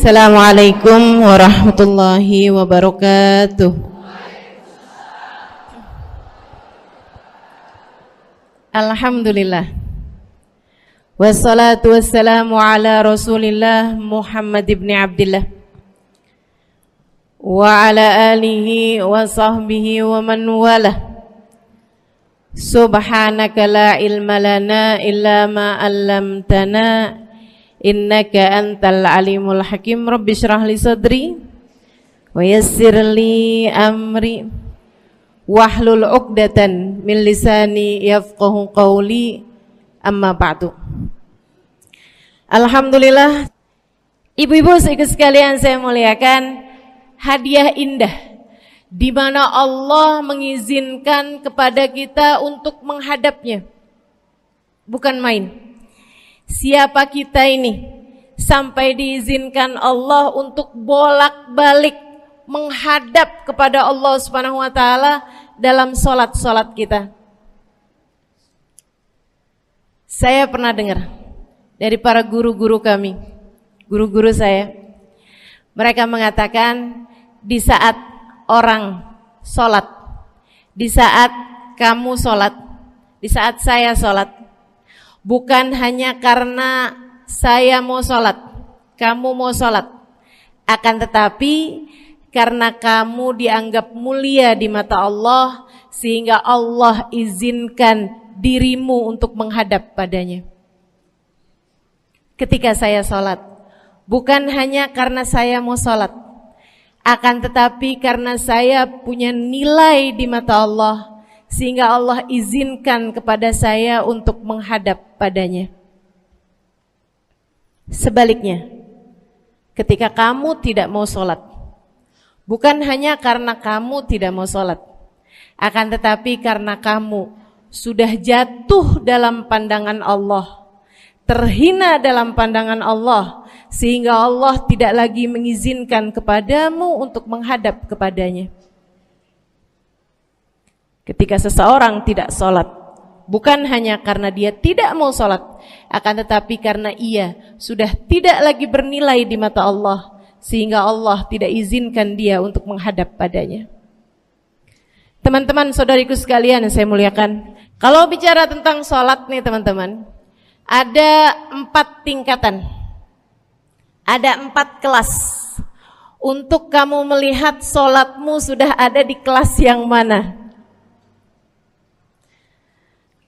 Assalamualaikum warahmatullahi wabarakatuh. Alhamdulillah. Wassalatu wassalamu ala Rasulillah Muhammad ibn Abdillah wa ala alihi wa sahbihi wa man walah. Subhanaka la ilma lana illa ma 'allamtana innaka antal alimul hakim. Rabbi shrah li sadri wa yassir li amri wahlul 'uqdatan min lisani yafqahu qawli. Amma ba'du. Alhamdulillah, ibu-ibu sekalian saya muliakan, hadiah indah di mana Allah mengizinkan kepada kita untuk menghadapnya. Bukan main. Siapa kita ini sampai diizinkan Allah untuk bolak-balik menghadap kepada Allah Subhanahu wa taala dalam salat-salat kita? Saya pernah dengar dari para guru-guru kami, guru-guru saya. Mereka mengatakan di saat orang salat, di saat kamu salat, di saat saya salat, bukan hanya karena saya mau sholat, kamu mau sholat, akan tetapi karena kamu dianggap mulia di mata Allah, sehingga Allah izinkan dirimu untuk menghadap padanya. Ketika saya sholat, bukan hanya karena saya mau sholat, akan tetapi karena saya punya nilai di mata Allah, sehingga Allah izinkan kepada saya untuk menghadap padanya. Sebaliknya, ketika kamu tidak mau sholat, bukan hanya karena kamu tidak mau sholat, akan tetapi karena kamu sudah jatuh dalam pandangan Allah, terhina dalam pandangan Allah, sehingga Allah tidak lagi mengizinkan kepadamu untuk menghadap kepadanya. Ketika seseorang tidak sholat, bukan hanya karena dia tidak mau sholat, akan tetapi karena ia sudah tidak lagi bernilai di mata Allah, sehingga Allah tidak izinkan dia untuk menghadap padanya. Teman-teman, saudariku sekalian yang saya muliakan, kalau bicara tentang sholat nih teman-teman, ada 4 tingkatan, ada 4 kelas. Untuk kamu melihat sholatmu sudah ada di kelas yang mana.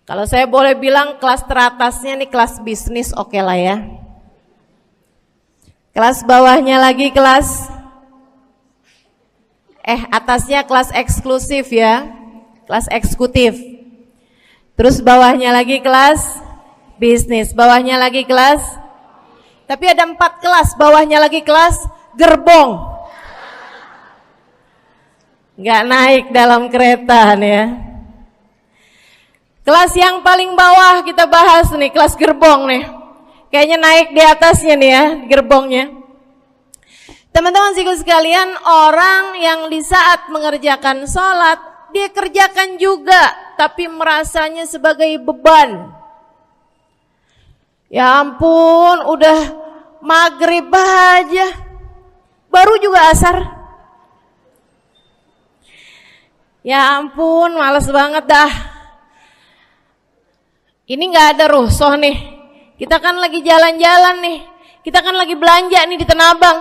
Kalau saya boleh bilang kelas teratasnya nih kelas bisnis, oke lah ya. Kelas bawahnya lagi kelas atasnya kelas eksklusif ya, kelas eksekutif. Terus bawahnya lagi kelas bisnis, bawahnya lagi kelas. Tapi ada 4 kelas, bawahnya lagi kelas gerbong. Nggak naik dalam kereta nih ya. Kelas yang paling bawah kita bahas nih, kelas gerbong nih. Kayaknya naik di atasnya nih ya, gerbongnya. Teman-teman sekalian, orang yang di saat mengerjakan sholat, dia kerjakan juga, tapi merasanya sebagai beban. Ya ampun, udah maghrib aja, baru juga asar. Ya ampun, males banget dah. Ini gak ada rusuh nih. Kita kan lagi jalan-jalan nih. Kita kan lagi belanja nih di Tanah Abang.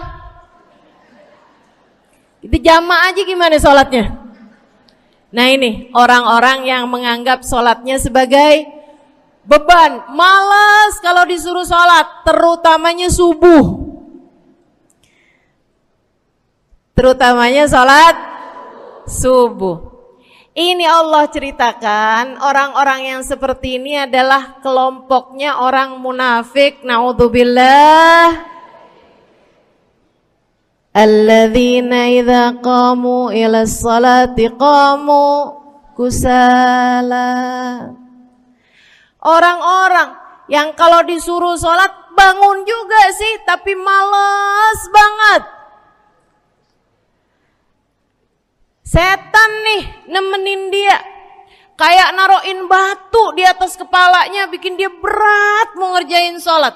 Kita jamaah aja gimana sholatnya. Nah ini orang-orang yang menganggap sholatnya sebagai beban. Malas kalau disuruh sholat, terutamanya subuh. Terutamanya sholat subuh. Ini Allah ceritakan orang-orang yang seperti ini adalah kelompoknya orang munafik. Naudzubillah. Alladzina idza qamu ila sholati qamu kusala. Orang-orang yang kalau disuruh sholat bangun juga sih, tapi malas banget. Setan nih nemenin dia, kayak naroin batu di atas kepalanya, bikin dia berat mau ngerjain sholat.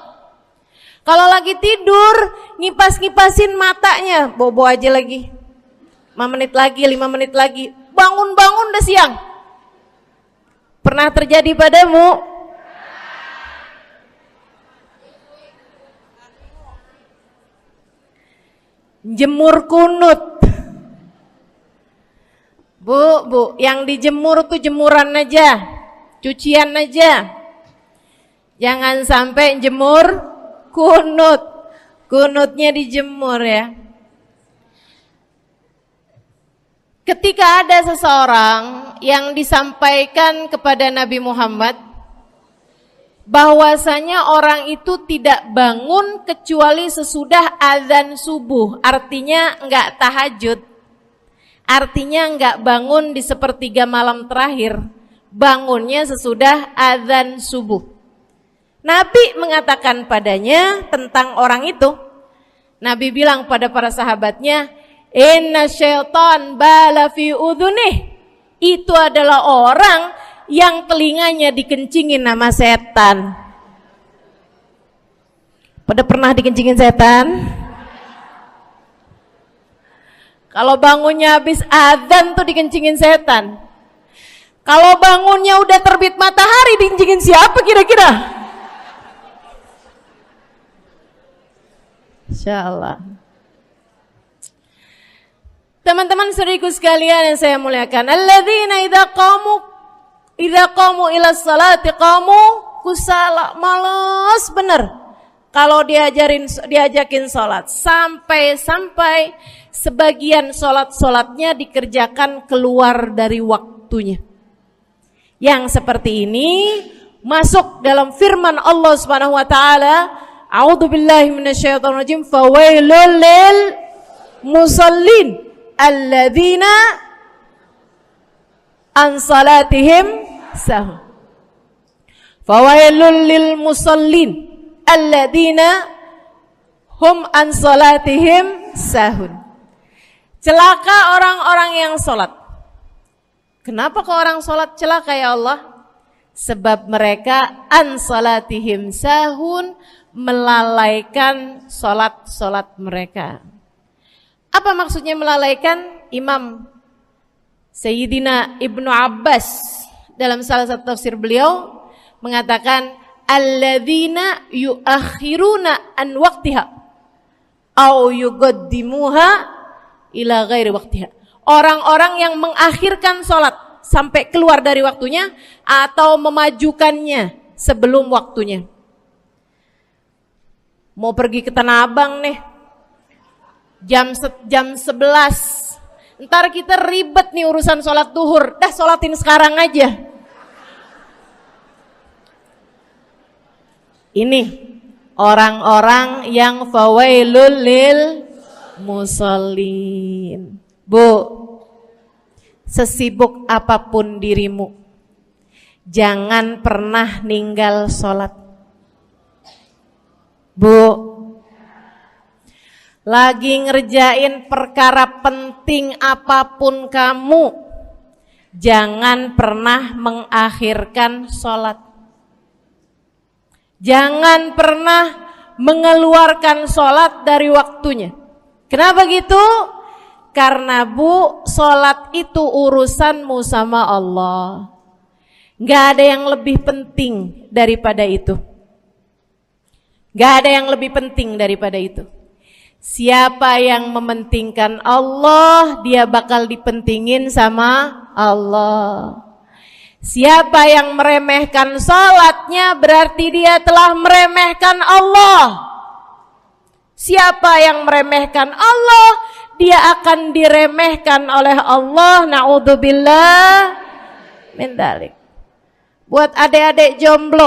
Kalau lagi tidur, ngipas-ngipasin matanya, bobo aja lagi. 5 menit lagi, 5 menit lagi. Bangun-bangun udah siang. Pernah terjadi padamu? Jemur kunut. Bu, yang dijemur tuh jemuran aja, cucian aja. Jangan sampai jemur kunut. Kunutnya dijemur ya. Ketika ada seseorang yang disampaikan kepada Nabi Muhammad bahwasanya orang itu tidak bangun kecuali sesudah azan subuh, artinya enggak tahajud, artinya enggak bangun di sepertiga malam terakhir, bangunnya sesudah azan subuh. Nabi mengatakan padanya tentang orang itu, Nabi bilang pada para sahabatnya, inna syaitan bala fi udhunih, itu adalah orang yang telinganya dikencingin sama setan. Pada pernah dikencingin setan? Kalau bangunnya habis adzan tuh dikencingin setan. Kalau bangunnya udah terbit matahari dikencingin siapa kira-kira? Insyaallah. Teman-teman saudariku sekalian yang saya muliakan, alladzina idza qamu ila sholati qamu kusala, malas bener kalau diajakin sholat, sampai sebagian sholatnya dikerjakan keluar dari waktunya. Yang seperti ini masuk dalam firman Allah Subhanahu wa taala, a'udzubillahi minasyaitonir rajim, fawailul lil musallin alladzina an salatihim sahun. Fawailul lil musallin alladzina hum an salatihim sahun. Celaka orang-orang yang salat. Kenapa kok orang salat celaka ya Allah? Sebab mereka an salatihim sahun, melalaikan salat mereka. Apa maksudnya melalaikan? Imam Sayyidina Ibnu Abbas dalam salah satu tafsir beliau mengatakan alladzina yuakhiruna an waqtiha au yuqaddimuha ila ghairi waqtiha. Orang-orang yang mengakhirkan sholat sampai keluar dari waktunya atau memajukannya sebelum waktunya. Mau pergi ke Tanah Abang nih, jam 11. Ntar kita ribet nih urusan sholat duhur. Dah sholatin sekarang aja. Ini orang-orang yang fawailul lil musallin. Bu, sesibuk apapun dirimu, jangan pernah ninggal sholat. Bu, lagi ngerjain perkara penting apapun kamu, jangan pernah mengakhirkan sholat. Jangan pernah mengeluarkan sholat dari waktunya. Kenapa gitu? Karena bu, sholat itu urusanmu sama Allah. Gak ada yang lebih penting daripada itu. Gak ada yang lebih penting daripada itu. Siapa yang mementingkan Allah, dia bakal dipentingin sama Allah. Siapa yang meremehkan sholatnya, berarti dia telah meremehkan Allah. Siapa yang meremehkan Allah, dia akan diremehkan oleh Allah. Na'udzubillah min dzalik. Buat adik-adik jomblo,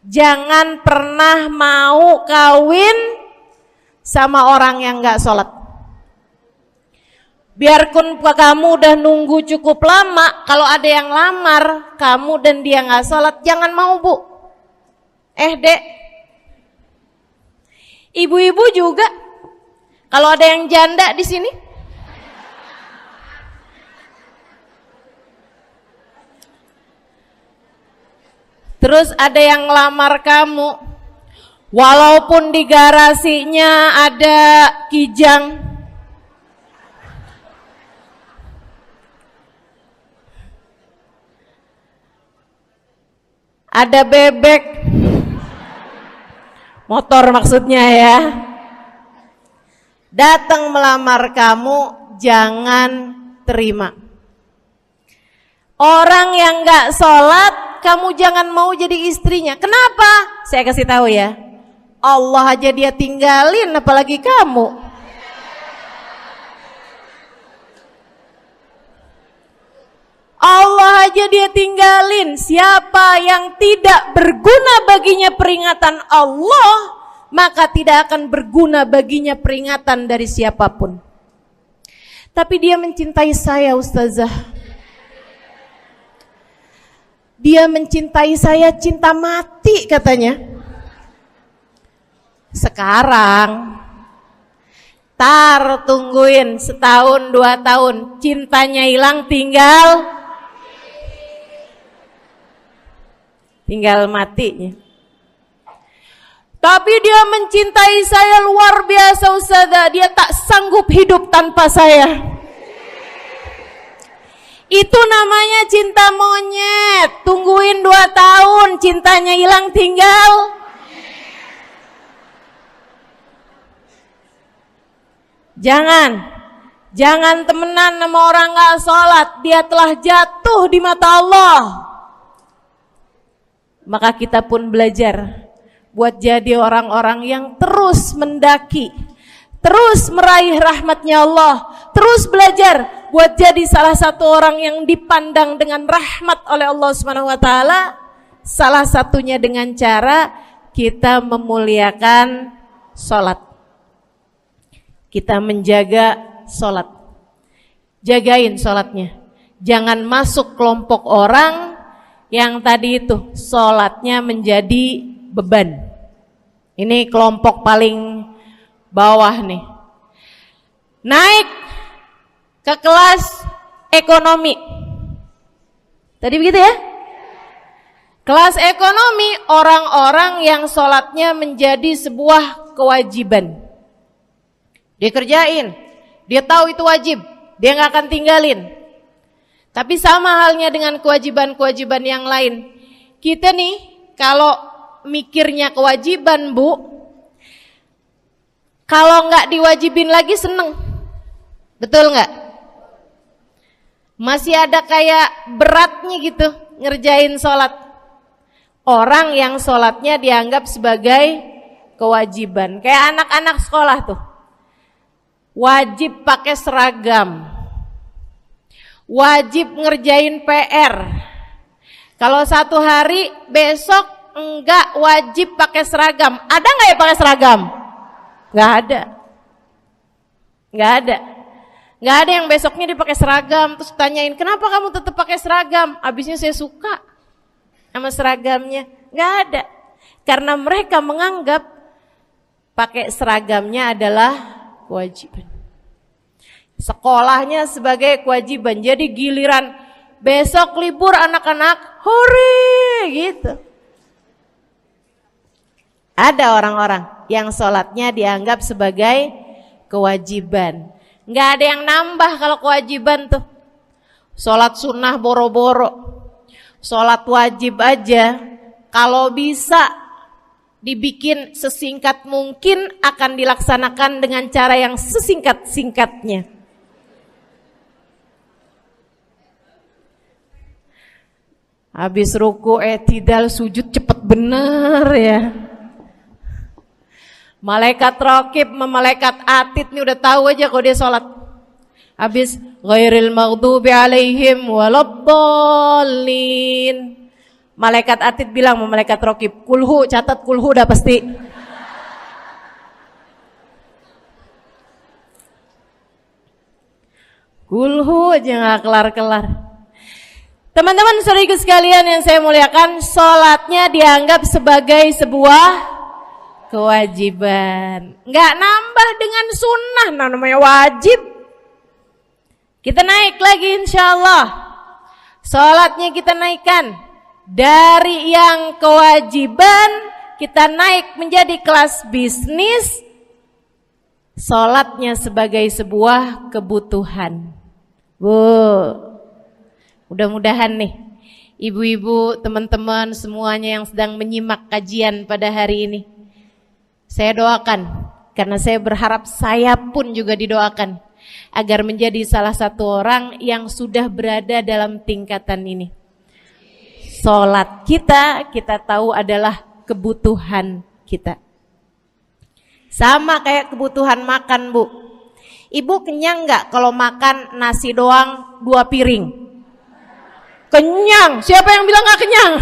jangan pernah mau kawin sama orang yang gak sholat. Biarpun kamu udah nunggu cukup lama, kalau ada yang lamar kamu dan dia gak sholat, jangan mau bu. Dek, ibu-ibu juga, kalau ada yang janda di sini, terus ada yang lamar kamu, Walaupun di garasinya ada kijang, ada bebek, motor maksudnya ya, datang melamar kamu, jangan terima. Orang yang gak sholat, kamu jangan mau jadi istrinya. Kenapa? Saya kasih tahu ya, Allah aja dia tinggalin, apalagi kamu. Allah aja dia tinggalin. Siapa yang tidak berguna baginya peringatan Allah, maka tidak akan berguna baginya peringatan dari siapapun. Tapi dia mencintai saya, Ustazah. Dia mencintai saya cinta mati katanya. Sekarang tungguin setahun 2 tahun, cintanya hilang, tinggal matinya. Tapi dia mencintai saya luar biasa, Ustazah. Dia tak sanggup hidup tanpa saya. Itu namanya cinta monyet. Tungguin 2 tahun, cintanya hilang, tinggal. Jangan temenan sama orang gak sholat. Dia telah jatuh di mata Allah. Maka kita pun belajar buat jadi orang-orang yang terus mendaki, terus meraih rahmatnya Allah, terus belajar buat jadi salah satu orang yang dipandang dengan rahmat oleh Allah Subhanahu wa taala. Salah satunya dengan cara kita memuliakan sholat. Kita menjaga sholat. Jagain sholatnya. Jangan masuk kelompok orang yang tadi itu sholatnya menjadi beban. Ini kelompok paling bawah nih. Naik ke kelas ekonomi. Tadi begitu ya? Kelas ekonomi, orang-orang yang sholatnya menjadi sebuah kewajiban. Dia kerjain, dia tahu itu wajib, dia gak akan tinggalin. Tapi sama halnya dengan kewajiban-kewajiban yang lain. Kita nih kalau mikirnya kewajiban, Bu, kalau gak diwajibin lagi seneng. Betul gak? Masih ada kayak beratnya gitu ngerjain sholat. Orang yang sholatnya dianggap sebagai kewajiban. Kayak anak-anak sekolah tuh, wajib pakai seragam, wajib ngerjain PR. Kalau 1 hari, besok enggak wajib pakai seragam. Ada nggak ya pakai seragam? Nggak ada. Nggak ada yang besoknya dipakai seragam. Terus tanyain, kenapa kamu tetap pakai seragam? Abisnya saya suka sama seragamnya. Nggak ada. Karena mereka menganggap pakai seragamnya adalah kewajiban. Sekolahnya sebagai kewajiban. Jadi giliran besok libur anak-anak, hore gitu. Ada orang-orang yang sholatnya dianggap sebagai kewajiban. Nggak ada yang nambah kalau kewajiban tuh. Sholat sunnah boro-boro, sholat wajib aja kalau bisa dibikin sesingkat mungkin akan dilaksanakan dengan cara yang sesingkat-singkatnya. Habis ruku i'tidal sujud cepet bener ya. Malaikat raqib sama malaikat atid nih udah tahu aja kalau dia sholat. Habis ghairil maghdubi alaihim waladdallin. Malaikat atid bilang sama malaikat raqib, kulhu, catat kulhu udah pasti. Kulhu aja gak kelar-kelar. Teman-teman saudariku sekalian yang saya muliakan, sholatnya dianggap sebagai sebuah kewajiban. Nggak nambah dengan sunnah, namanya wajib. Kita naik lagi insyaallah. Sholatnya kita naikkan dari yang kewajiban kita naik menjadi kelas bisnis, sholatnya sebagai sebuah kebutuhan. Bu, mudah-mudahan nih ibu-ibu, teman-teman semuanya yang sedang menyimak kajian pada hari ini, saya doakan, karena saya berharap saya pun juga didoakan agar menjadi salah satu orang yang sudah berada dalam tingkatan ini. Sholat kita tahu adalah kebutuhan kita. Sama kayak kebutuhan makan, Bu. Ibu kenyang nggak kalau makan nasi doang 2 piring? Kenyang. Siapa yang bilang nggak kenyang?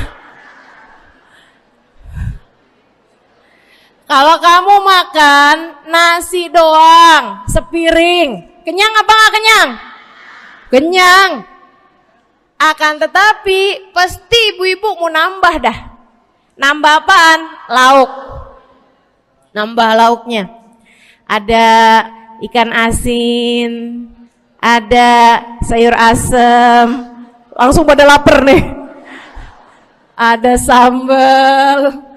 Kalau kamu makan nasi doang sepiring, kenyang apa nggak kenyang? Kenyang. Akan tetapi pasti ibu-ibu mau nambah dah. Nambah apaan? Lauk. Nambah lauknya. Ada ikan asin, ada sayur asem. Langsung pada lapar nih. Ada sambal.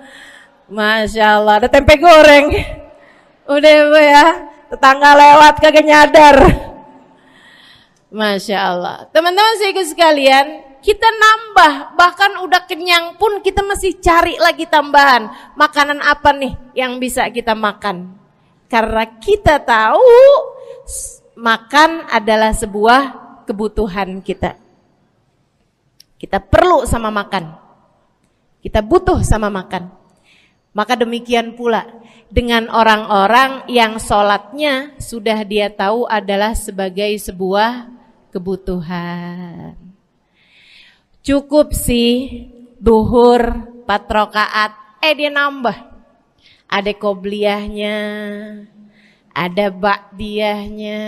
Masya Allah, ada tempe goreng. Udah Bu ya, tetangga lewat kagak nyadar. Masya Allah. Teman-teman sekalian, kita nambah, bahkan udah kenyang pun kita masih cari lagi tambahan. Makanan apa nih yang bisa kita makan? Karena kita tahu makan adalah sebuah kebutuhan kita. Kita perlu sama makan. Kita butuh sama makan. Maka demikian pula dengan orang-orang yang sholatnya sudah dia tahu adalah sebagai sebuah kebutuhan. Cukup sih duhur 4 rakaat, dia nambah. Ada qobliyahnya, ada ba'diyahnya.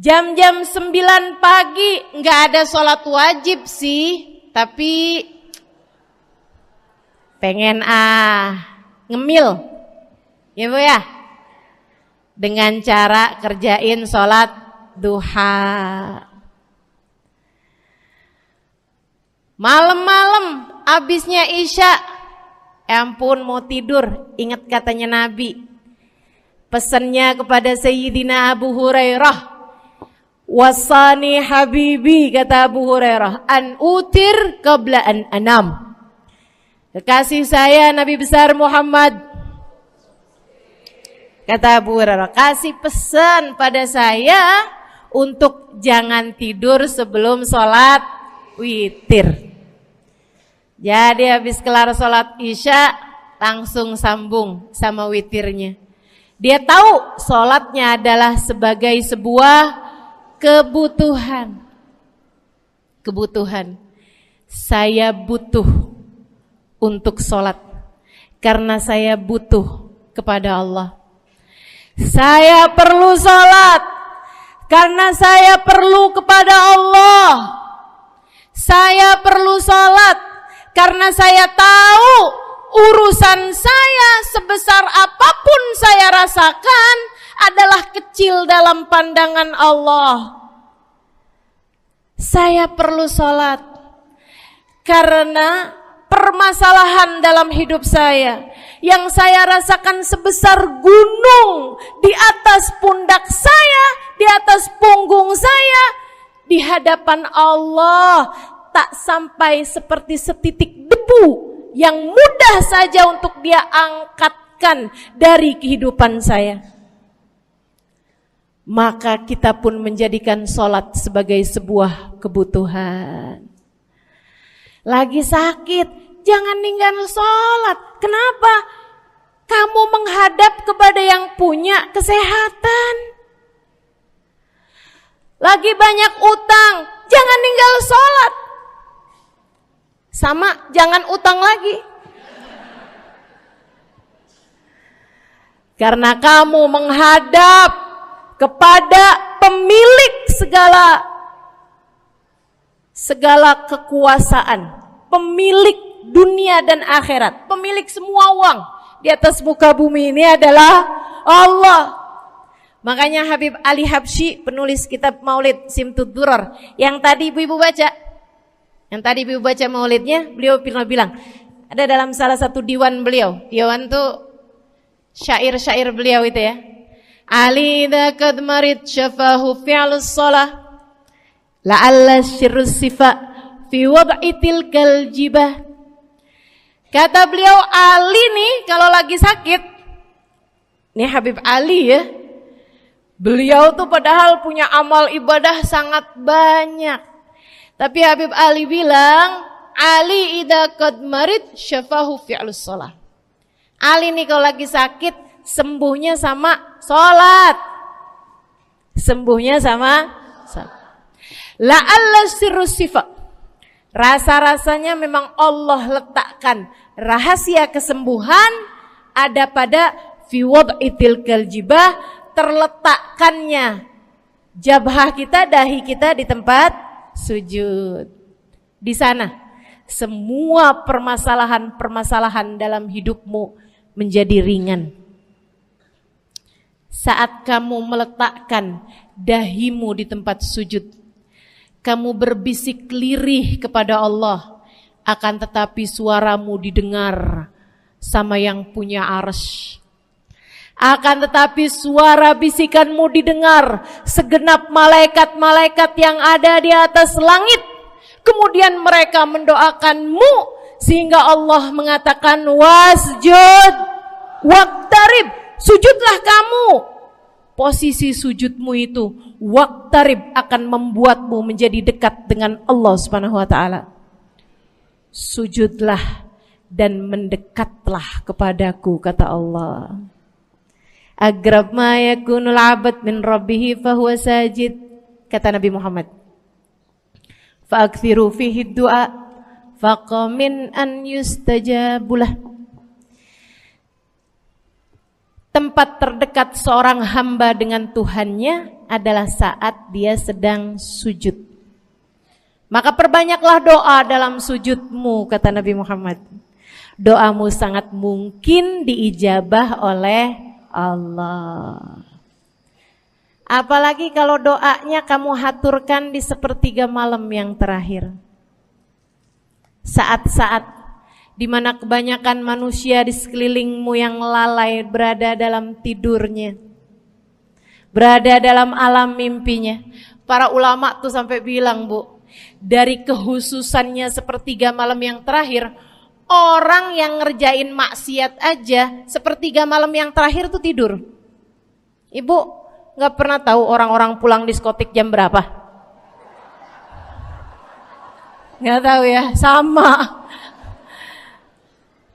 Jam-jam 9 pagi nggak ada sholat wajib sih, tapi pengen ngemil, ya Bu ya, dengan cara kerjain sholat duha. Malam-malam abisnya isya, ampun mau tidur, ingat katanya Nabi, pesannya kepada Sayyidina Abu Hurairah, wasani habibi, kata Abu Hurairah, an utir qabla an anam. Kekasih saya Nabi besar Muhammad, kata Abu Hurairah, kasih pesan pada saya untuk jangan tidur sebelum sholat witir. Jadi habis kelar sholat isya langsung sambung sama witirnya. Dia tahu sholatnya adalah sebagai sebuah kebutuhan. Kebutuhan. Saya butuh untuk sholat karena saya butuh kepada Allah. Saya perlu sholat karena saya perlu kepada Allah. Saya perlu sholat karena saya tahu urusan saya sebesar apapun saya rasakan adalah kecil dalam pandangan Allah. Saya perlu sholat karena permasalahan dalam hidup saya yang saya rasakan sebesar gunung di atas pundak saya, di atas punggung saya, di hadapan Allah tak sampai seperti setitik debu yang mudah saja untuk dia angkatkan dari kehidupan saya. Maka kita pun menjadikan sholat sebagai sebuah kebutuhan. Lagi sakit, jangan ninggal sholat. Kenapa? Kamu menghadap kepada yang punya kesehatan. Lagi banyak utang, jangan ninggal sholat. Sama, jangan utang lagi. Karena kamu menghadap kepada pemilik segala kekuasaan, pemilik dunia dan akhirat, pemilik semua uang di atas muka bumi ini adalah Allah. Makanya Habib Ali Habsyi, penulis kitab Maulid Simtud Durar, yang tadi ibu-ibu baca maulidnya, beliau pernah bilang, Ada dalam salah satu diwan beliau. Diwan tuh syair-syair beliau itu ya. Ali idza qad marid syafahu fi'lus shalah la'alla syirru sifa fi wad'i tilkal jibah. Kata beliau, Ali nih kalau lagi sakit, nih Habib Ali ya, beliau tuh padahal punya amal ibadah sangat banyak. Tapi Habib Ali bilang, Ali idza qad marid syafahu fi'lus shalah. Ali nih kalau lagi sakit, sembuhnya sama sholat. Sembuhnya sama sholat. La'alla sirru sifa. Rasa-rasanya memang Allah letakkan rahasia kesembuhan ada pada fi wad'i tilkal jibah, terletakkannya jabhah kita, dahi kita di tempat sujud. Di sana semua permasalahan-permasalahan dalam hidupmu menjadi ringan. Saat kamu meletakkan dahimu di tempat sujud, kamu berbisik lirih kepada Allah, akan tetapi suaramu didengar sama yang punya arsy. Akan tetapi suara bisikanmu didengar segenap malaikat-malaikat yang ada di atas langit. Kemudian mereka mendoakanmu sehingga Allah mengatakan wasjud waqtarib, sujudlah kamu. Posisi sujudmu itu waqtarib akan membuatmu menjadi dekat dengan Allah Subhanahu wa taala. Sujudlah dan mendekatlah kepadaku, kata Allah. Agrab ma yakunul 'abd min rabbih fahuwa sajid, kata Nabi Muhammad. Fa'akthiru fihi du'a faqamin an yustajabulah. Tempat terdekat seorang hamba dengan Tuhannya adalah saat dia sedang sujud. Maka perbanyaklah doa dalam sujudmu, kata Nabi Muhammad. Doamu sangat mungkin diijabah oleh Allah. Apalagi kalau doanya kamu haturkan di sepertiga malam yang terakhir. Saat-saat di mana kebanyakan manusia di sekelilingmu yang lalai berada dalam tidurnya, berada dalam alam mimpinya. Para ulama tuh sampai bilang, Bu, dari kehususannya sepertiga malam yang terakhir, orang yang ngerjain maksiat aja sepertiga malam yang terakhir tuh tidur. Ibu gak pernah tahu orang-orang pulang diskotik jam berapa? Gak tahu ya, sama.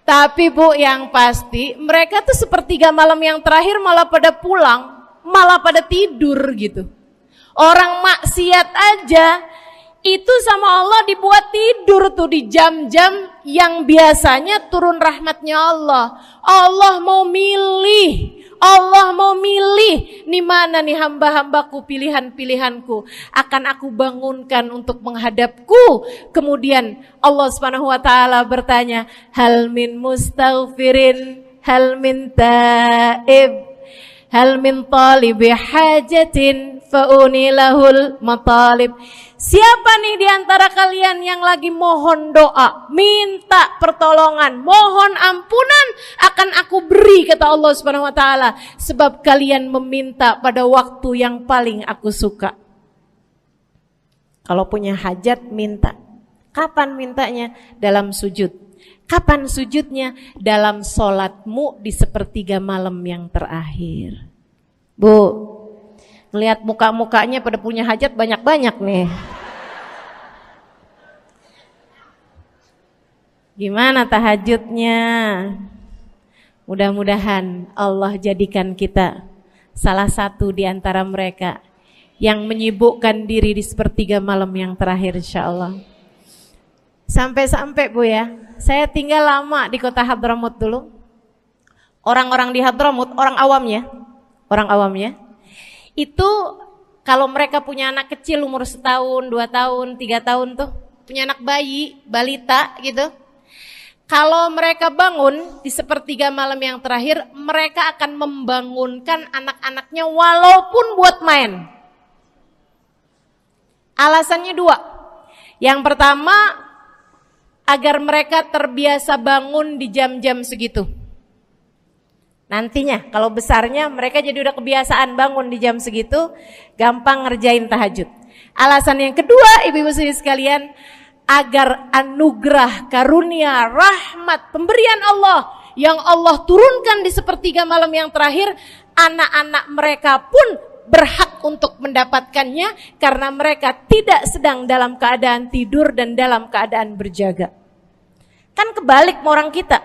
Tapi Bu, yang pasti mereka tuh sepertiga malam yang terakhir malah pada pulang, malah pada tidur gitu. Orang maksiat aja itu sama Allah dibuat tidur tuh di jam-jam yang biasanya turun rahmatnya Allah. Allah mau milih nih mana nih hamba-hambaku, pilihan-pilihanku akan aku bangunkan untuk menghadapku. Kemudian Allah Subhanahu wa taala bertanya, hal min mustaghfirin, hal min taib, hal min talibi hajatin faunilahul matalib. Siapa nih di antara kalian yang lagi mohon doa, minta pertolongan, mohon ampunan, akan aku beri, kata Allah Subhanahu wa taala, sebab kalian meminta pada waktu yang paling aku suka. Kalau punya hajat minta. Kapan mintanya? Dalam sujud. Kapan sujudnya? Dalam sholatmu di sepertiga malam yang terakhir. Bu, ngelihat muka-mukanya pada punya hajat banyak-banyak nih. Gimana tahajudnya? Mudah-mudahan Allah jadikan kita salah satu di antara mereka yang menyibukkan diri di sepertiga malam yang terakhir, insyaallah. Sampai-sampai Bu ya, saya tinggal lama di kota Hadramut dulu. Orang-orang di Hadramut, orang awamnya, itu kalau mereka punya anak kecil umur 1 tahun, 2 tahun, 3 tahun tuh, punya anak bayi, balita gitu. Kalau mereka bangun di sepertiga malam yang terakhir, mereka akan membangunkan anak-anaknya walaupun buat main. Alasannya 2. Yang pertama, agar mereka terbiasa bangun di jam-jam segitu. Nantinya kalau besarnya mereka jadi udah kebiasaan bangun di jam segitu, gampang ngerjain tahajud. Alasan yang kedua, ibu-ibu sekalian, agar anugerah, karunia, rahmat, pemberian Allah yang Allah turunkan di sepertiga malam yang terakhir, anak-anak mereka pun berhak untuk mendapatkannya karena mereka tidak sedang dalam keadaan tidur dan dalam keadaan berjaga. Kan kebalik sama orang kita.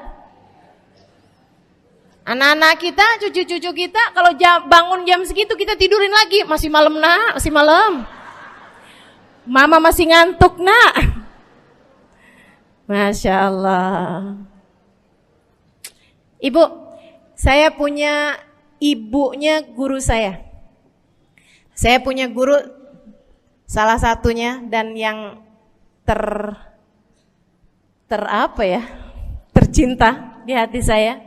Anak-anak kita, cucu-cucu kita kalau bangun jam segitu kita tidurin lagi, masih malam nak, masih malam. Mama masih ngantuk nak. Masya Allah. Ibu, saya punya ibunya guru saya. Saya punya guru salah satunya dan yang tercinta di hati saya,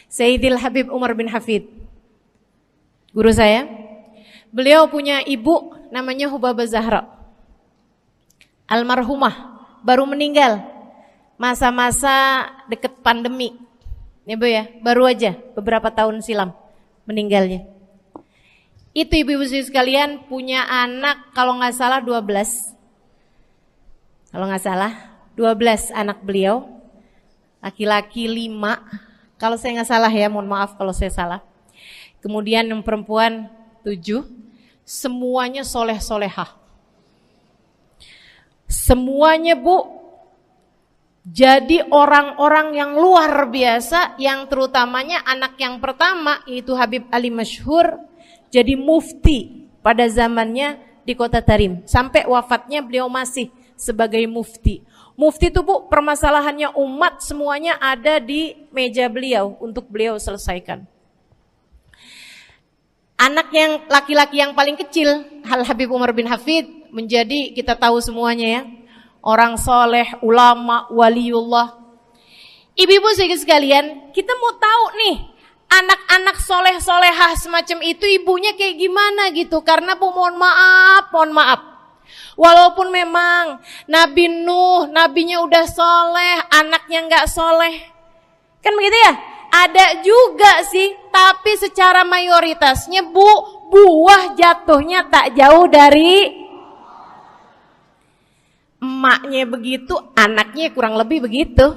Sayyidil Habib Umar bin Hafid. Guru saya. Beliau punya ibu namanya Hubabah Zahra. Almarhumah, baru meninggal masa-masa deket pandemi. Ya Bu ya, baru aja beberapa tahun silam meninggalnya. Itu ibu-ibu sekalian punya anak kalau nggak salah 12. Kalau nggak salah 12 anak beliau. Laki-laki 5. Kalau saya nggak salah ya, mohon maaf kalau saya salah. Kemudian yang perempuan 7. Semuanya soleh-solehah. Semuanya Bu jadi orang-orang yang luar biasa, yang terutamanya anak yang pertama yaitu Habib Ali Masyhur jadi mufti pada zamannya di Kota Tarim. Sampai wafatnya beliau masih sebagai mufti. Mufti itu Bu, permasalahannya umat semuanya ada di meja beliau untuk beliau selesaikan. Anak yang laki-laki yang paling kecil, Al Habib Umar bin Hafid, menjadi kita tahu semuanya ya, orang soleh, ulama, waliullah. Ibu-ibu sekalian, kita mau tahu nih, anak-anak soleh-solehah semacam itu ibunya kayak gimana gitu. Karena Bu, mohon maaf. Walaupun memang Nabi Nuh, nabinya udah soleh, anaknya gak soleh. Kan begitu ya? Ada juga sih, tapi secara mayoritasnya Bu, buah jatuhnya tak jauh dari emaknya begitu, anaknya kurang lebih begitu.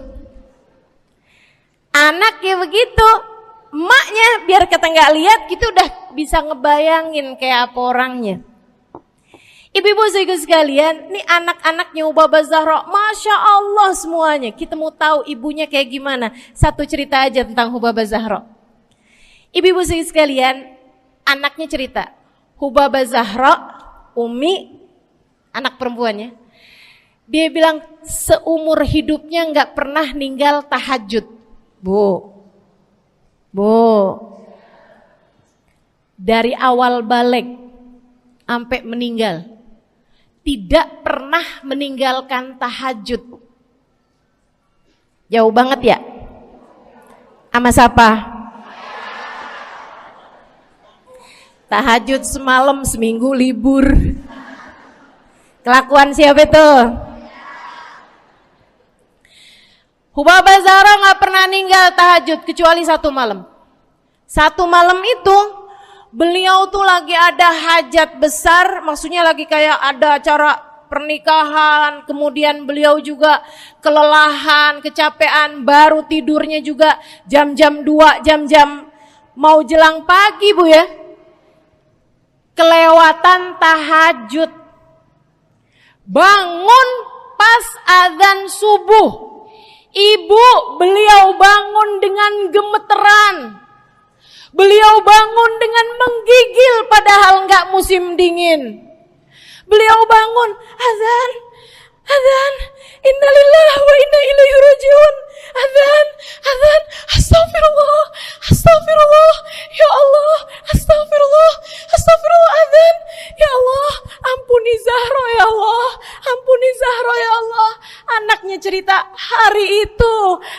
Anaknya begitu, emaknya biar kita nggak lihat gitu udah bisa ngebayangin kayak apa orangnya. Ibu-ibu sekalian, nih anak-anaknya Hubabah Zahra, Masya Allah semuanya. Kita mau tahu ibunya kayak gimana. Satu cerita aja tentang Hubabah Zahra. Ibu-ibu sekalian, anaknya cerita, Hubabah Zahra, Umi, anak perempuannya, dia bilang seumur hidupnya nggak pernah ninggal tahajud. Bu, dari awal balik sampai meninggal, tidak pernah meninggalkan tahajud. Jauh banget ya? Sama siapa? Tahajud semalam, seminggu libur. Kelakuan siapa itu? Hubabah Zahra gak pernah ninggal tahajud kecuali satu malam. Satu malam itu beliau tuh lagi ada hajat besar, maksudnya lagi kayak ada acara pernikahan, kemudian beliau juga kelelahan, kecapean, baru tidurnya juga jam-jam 2, jam-jam mau jelang pagi Bu ya. Kelewatan tahajud. Bangun pas azan subuh. Ibu, beliau bangun dengan gemeteran. Beliau bangun dengan menggigil padahal enggak musim dingin. Beliau bangun, azan, innalillahi wa inna ilaihi rajiun. Azan, astagfirullah, ya Allah, astagfirullah, azan, ya Allah, ampuni Zahra ya Allah, Anaknya cerita, hari itu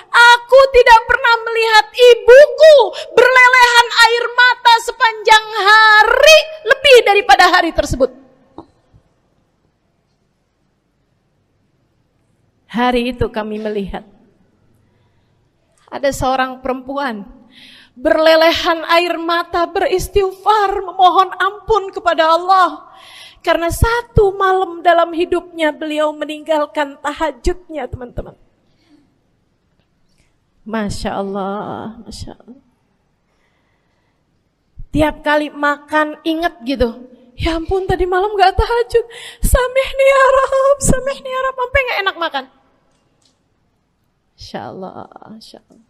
aku tidak pernah melihat ibuku berlelehan air mata sepanjang hari lebih daripada hari tersebut. Hari itu kami melihat ada seorang perempuan berlelehan air mata beristighfar memohon ampun kepada Allah karena satu malam dalam hidupnya beliau meninggalkan tahajudnya, teman-teman. Masya Allah, Masya Allah. Tiap kali makan ingat gitu, ya ampun tadi malam gak tahajud, samihni ya Rab, samihni ya Rab, sampai gak enak makan. Insya Allah, Insya Allah.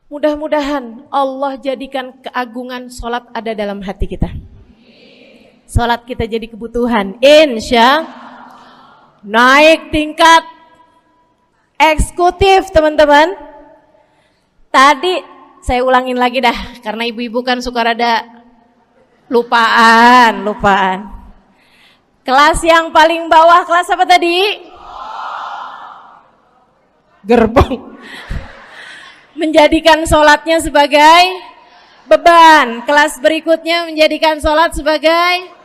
Mudah-mudahan Allah jadikan keagungan sholat ada dalam hati kita. Sholat kita jadi kebutuhan. Insya naik tingkat eksekutif, teman-teman. Tadi saya ulangin lagi dah, karena ibu-ibu kan suka rada lupaan. Kelas yang paling bawah, kelas apa tadi? Gerbong. Menjadikan sholatnya sebagai beban. Kelas berikutnya menjadikan sholat sebagai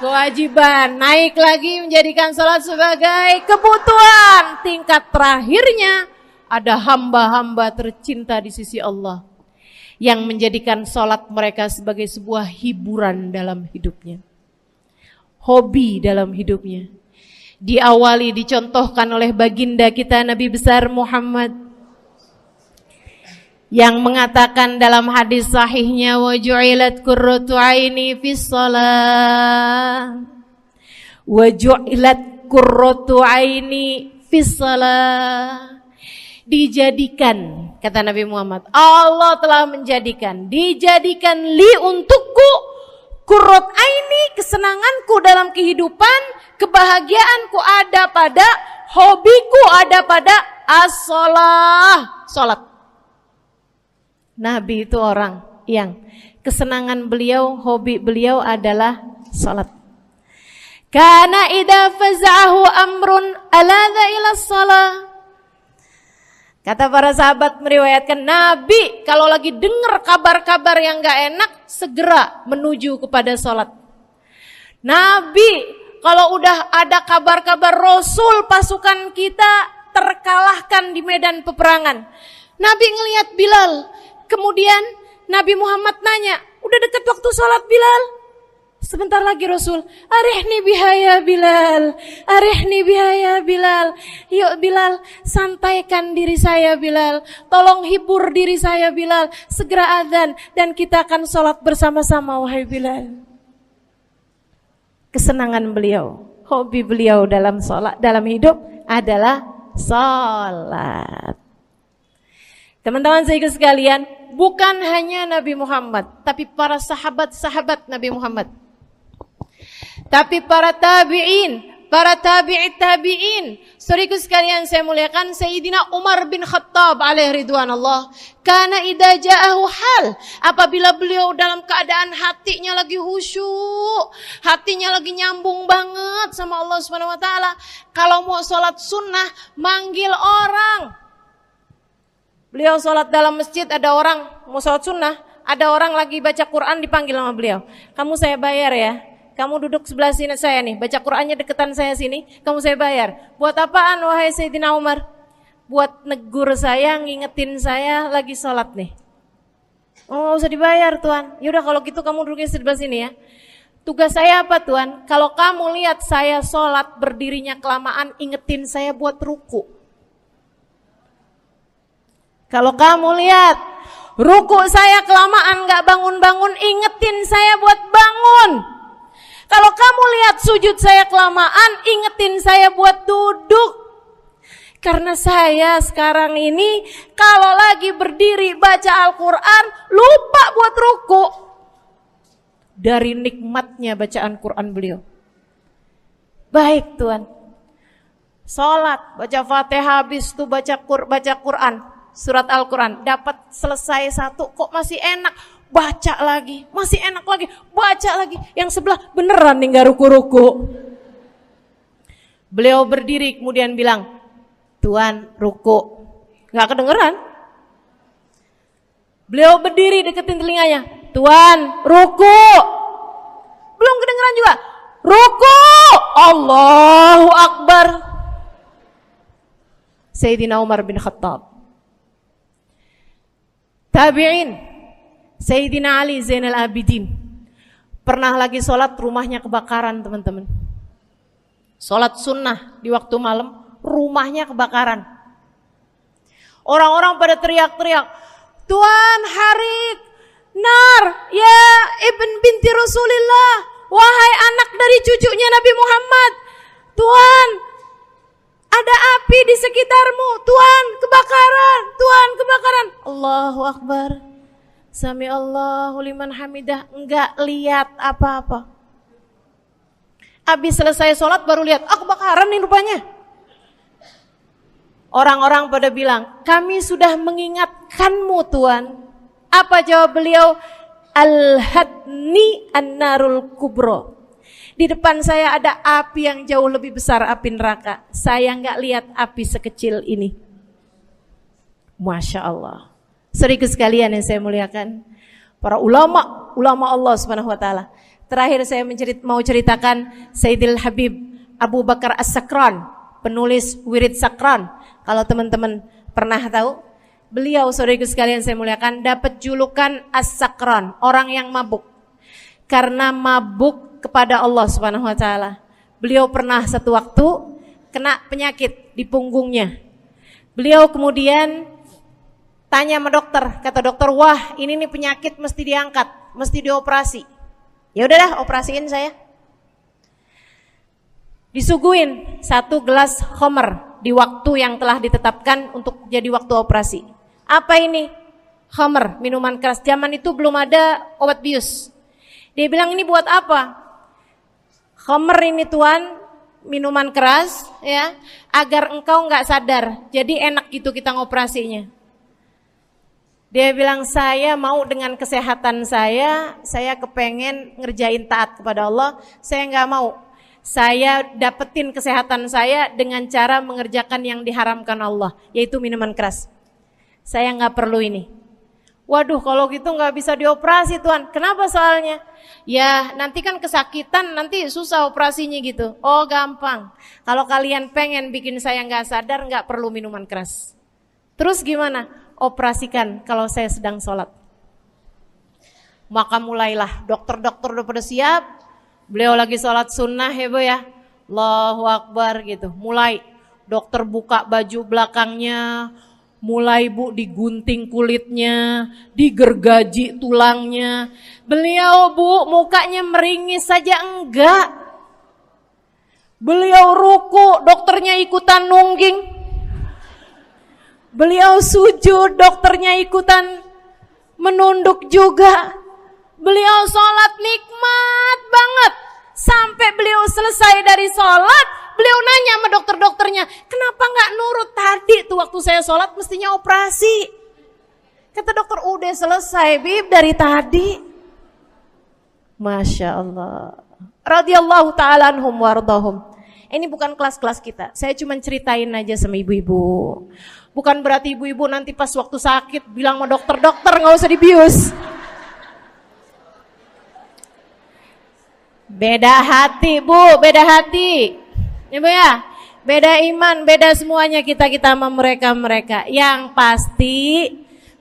kewajiban. Naik lagi menjadikan sholat sebagai kebutuhan. Tingkat terakhirnya ada hamba-hamba tercinta di sisi Allah yang menjadikan sholat mereka sebagai sebuah hiburan dalam hidupnya, hobi dalam hidupnya. Diawali, dicontohkan oleh baginda kita Nabi besar Muhammad yang mengatakan dalam hadis sahihnya, wa ju'ilat qurratu aini fis shalah, wa ju'ilat qurratu aini fis shalah. Dijadikan, kata Nabi Muhammad, Allah telah menjadikan, dijadikan li untukku qurrat aini, kesenanganku dalam kehidupan, kebahagiaanku ada pada, hobiku ada pada as-shalah, salat. Nabi itu orang yang kesenangan beliau, hobi beliau adalah salat. Kana idza faza'ahu amrun aladha ila shalah. Kata para sahabat meriwayatkan, Nabi kalau lagi dengar kabar-kabar yang gak enak, segera menuju kepada sholat. Nabi kalau udah ada kabar-kabar Rasul pasukan kita terkalahkan di medan peperangan, Nabi ngelihat Bilal. Kemudian Nabi Muhammad nanya, udah dekat waktu sholat Bilal? Sebentar lagi Rasul, arihni bihaya Bilal, arihni bihaya Bilal. Yuk Bilal, sampaikan diri saya Bilal, tolong hibur diri saya Bilal. Segera azan dan kita akan sholat bersama-sama wahai Bilal. Kesenangan beliau, hobi beliau dalam sholat, dalam hidup adalah sholat. Teman-teman saya sekalian, bukan hanya Nabi Muhammad, tapi para sahabat-sahabat Nabi Muhammad, tapi para tabi'in, para tabi'it tabi'in. Saudaraku sekalian saya muliakan, Sayyidina Umar bin Khattab alaihi ridwanullah, kana idza ja'ahu hal, apabila beliau dalam keadaan hatinya lagi khusyuk, hatinya lagi nyambung banget sama Allah Subhanahu wa taala, kalau mau salat sunnah manggil orang. Beliau salat dalam masjid, ada orang mau salat sunnah, ada orang lagi baca Quran dipanggil sama beliau. Kamu saya bayar ya. Kamu duduk sebelah sini saya nih, baca Qur'annya deketan saya sini, kamu saya bayar. Buat apaan wahai Sayyidina Umar? Buat negur saya, ngingetin saya lagi sholat nih. Oh gak usah dibayar Tuan. Yaudah kalau gitu kamu duduknya sebelah sini ya. Tugas saya apa Tuan? Kalau kamu lihat saya sholat berdirinya kelamaan, ingetin saya buat ruku. Kalau kamu lihat ruku saya kelamaan gak bangun-bangun, ingetin saya buat bangun. Kalau kamu lihat sujud saya kelamaan, ingetin saya buat duduk. Karena saya sekarang ini kalau lagi berdiri baca Al-Quran, lupa buat ruku. Dari nikmatnya bacaan Quran beliau. Baik Tuan. Sholat, baca Fatihah, habis itu baca Quran. Surat Al-Quran, dapat selesai satu, kok masih enak. Baca lagi, masih enak lagi, baca lagi. Yang sebelah beneran nih gak ruku-ruku. Beliau berdiri kemudian bilang, Tuan ruku. Gak kedengeran. Beliau berdiri deketin telinganya, Tuan ruku. Belum kedengeran juga. Ruku. Allahu Akbar. Sayyidina Umar bin Khattab. Tabi'in, Sayyidina Ali Zainal Abidin. Pernah lagi sholat, rumahnya kebakaran, teman-teman. Sholat sunnah di waktu malam, rumahnya kebakaran. Orang-orang pada teriak-teriak, Tuan Harik, nar, ya ibn binti Rasulillah, wahai anak dari cucunya Nabi Muhammad. Tuan, ada api di sekitarmu. Tuan, kebakaran. Tuan, kebakaran. Allahu Akbar. Sami Allahu liman hamidah. Enggak lihat apa-apa. Habis selesai sholat baru lihat, kebakaran nih rupanya. Orang-orang pada bilang, kami sudah mengingatkanmu Tuan. Apa jawab beliau? Al-hadni an-narul kubro. Di depan saya ada api yang jauh lebih besar, api neraka. Saya nggak lihat api sekecil ini. Masya Allah. Saudara sekalian yang saya muliakan, para ulama Allah Subhanahu Wa Taala. Terakhir saya mau ceritakan Sayyidil Habib Abu Bakar As-Sakran, penulis Wirid Sakran. Kalau teman-teman pernah tahu, beliau saudara sekalian saya muliakan dapat julukan As-Sakran, orang yang mabuk. Karena mabuk kepada Allah Subhanahu Wa Taala. Beliau pernah satu waktu kena penyakit di punggungnya. Beliau kemudian tanya sama dokter, kata dokter, wah ini nih penyakit mesti diangkat, mesti dioperasi. Ya udahlah, operasiin saya. Disuguhin 1 gelas khamr di waktu yang telah ditetapkan untuk jadi waktu operasi. Apa ini? Khamr, minuman keras. Zaman itu belum ada obat bius. Dia bilang, ini buat apa? Khamr ini Tuan, minuman keras ya, agar engkau enggak sadar. Jadi enak gitu kita ngoperasinya. Dia bilang, saya mau dengan kesehatan saya kepengen ngerjain taat kepada Allah, saya enggak mau. Saya dapetin kesehatan saya dengan cara mengerjakan yang diharamkan Allah, yaitu minuman keras. Saya enggak perlu ini. Waduh, kalau gitu nggak bisa dioperasi Tuan. Kenapa soalnya? Ya nanti kan kesakitan, nanti susah operasinya gitu. Oh gampang. Kalau kalian pengen bikin saya nggak sadar, nggak perlu minuman keras. Terus gimana? Operasikan kalau saya sedang sholat. Maka mulailah, dokter-dokter udah pada siap. Beliau lagi sholat sunnah ya Bu ya. Allahu Akbar gitu. Mulai dokter buka baju belakangnya. Mulai Bu digunting kulitnya, digergaji tulangnya. Beliau Bu mukanya meringis saja enggak. Beliau ruku, dokternya ikutan nungging. Beliau sujud, dokternya ikutan menunduk juga. Beliau sholat nikmat banget. Sampai beliau selesai dari sholat, beliau nanya sama dokter-dokternya, kenapa nggak nurut tadi tuh waktu saya sholat mestinya operasi? Kata dokter, udah selesai Bib dari tadi. Masya Allah. Radiyallahu ta'ala anhum wardahum. Ini bukan kelas-kelas kita, saya cuma ceritain aja sama ibu-ibu. Bukan berarti ibu-ibu nanti pas waktu sakit bilang sama dokter-dokter nggak usah dibius. Beda hati Bu, beda hati. Ya Bu ya, beda iman, beda semuanya kita sama mereka. Yang pasti,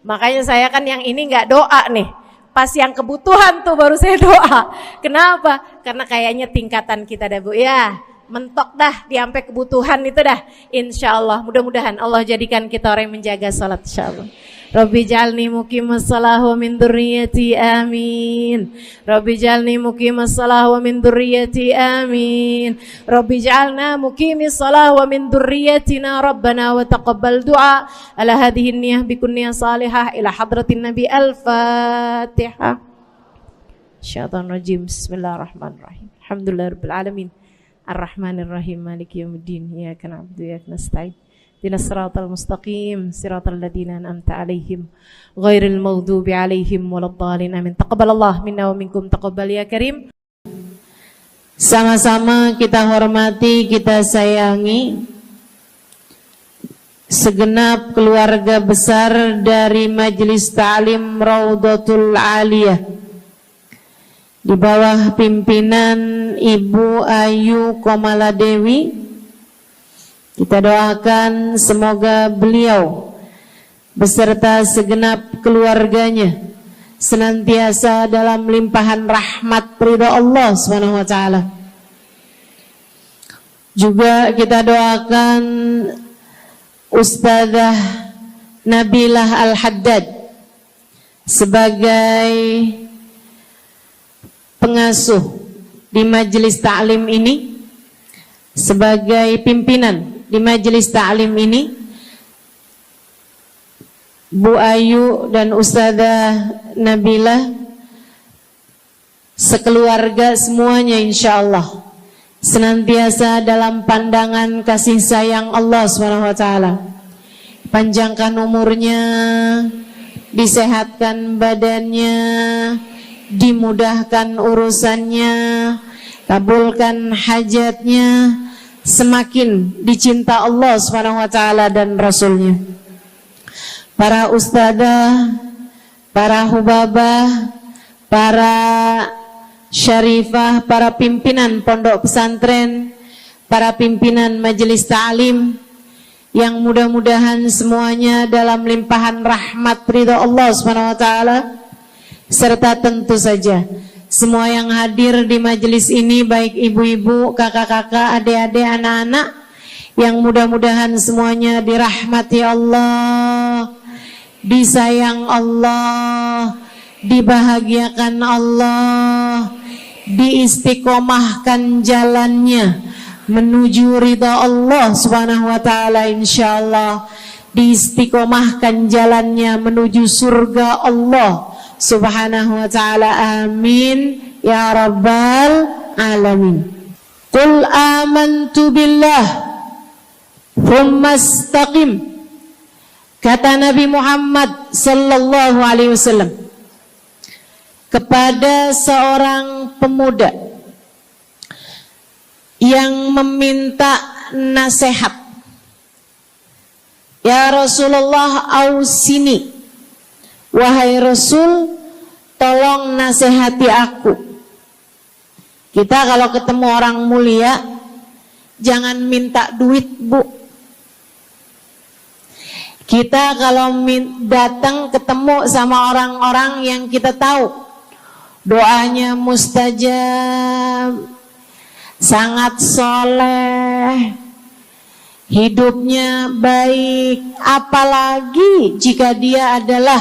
makanya saya kan yang ini nggak doa nih. Pas yang kebutuhan tuh baru saya doa. Kenapa? Karena kayaknya tingkatan kita dah Bu ya. Mentok dah, sampai kebutuhan itu dah. Insya Allah, mudah-mudahan Allah jadikan kita orang yang menjaga salat insya Allah. Rabbi jalni muqimas salah wa min dzurriyyati amin. Rabbi jalni muqimas salah wa min dzurriyyati amin. Rabbi jalna muqimis salah wa min dzurriyyatina rabbana wa taqabbal du'a. Ala hadhihi niyyah bikun niyyah salihah ila hadratin nabi al-fatihah. Syaitan rajim. Bismillahirrahmanirrahim. Alhamdulillahirabbil alamin. Ar-Rahmanir-Rahim. Maliki yaumiddin. Iyyaka na'budu wa iyyaka nasta'in. Ihdinas siratal mustaqim, siratal ladzina an'amta 'alaihim, ghairil maghdubi 'alaihim waladdallin. Amin. Taqabbalallahu minna wa minkum, taqabbal ya karim. Sama-sama kita hormati, kita sayangi segenap keluarga besar dari Majelis Ta'lim Raudhatul Aliyah di bawah pimpinan Ibu Ayu Komaladewi Kita doakan semoga beliau beserta segenap keluarganya senantiasa dalam limpahan rahmat ridha Allah Subhanahu wa taala. Juga kita doakan Ustazah Nabilah Al-Haddad sebagai pengasuh di majelis ta'lim ini, sebagai pimpinan di majelis ta'lim ini, Bu Ayu dan Ustazah Nabilah sekeluarga semuanya insyaallah senantiasa dalam pandangan kasih sayang Allah SWT. Panjangkan umurnya, disehatkan badannya, dimudahkan urusannya, kabulkan hajatnya, semakin dicinta Allah SWT dan Rasulnya. Para ustadzah, para hubabah, para syarifah, para pimpinan pondok pesantren, para pimpinan majelis ta'lim, yang mudah-mudahan semuanya dalam limpahan rahmat ridha Allah SWT, serta tentu saja semua yang hadir di majelis ini, baik ibu-ibu, kakak-kakak, adik-adik, anak-anak, yang mudah-mudahan semuanya dirahmati Allah, disayang Allah, dibahagiakan Allah, diistiqomahkan jalannya menuju ridha Allah Subhanahu wa taala, insyaallah diistiqomahkan jalannya menuju surga Allah Subhanahu wa taala. Amin ya rabbal alamin. Qul amantu billah thumma istaqim, kata Nabi Muhammad sallallahu alaihi wasallam kepada seorang pemuda yang meminta nasihat, ya Rasulullah ausini, wahai Rasul tolong nasihati aku. Kita kalau ketemu orang mulia jangan minta duit, Bu. Kita kalau datang ketemu sama orang-orang yang kita tahu doanya mustajab, sangat soleh, hidupnya baik, apalagi jika dia adalah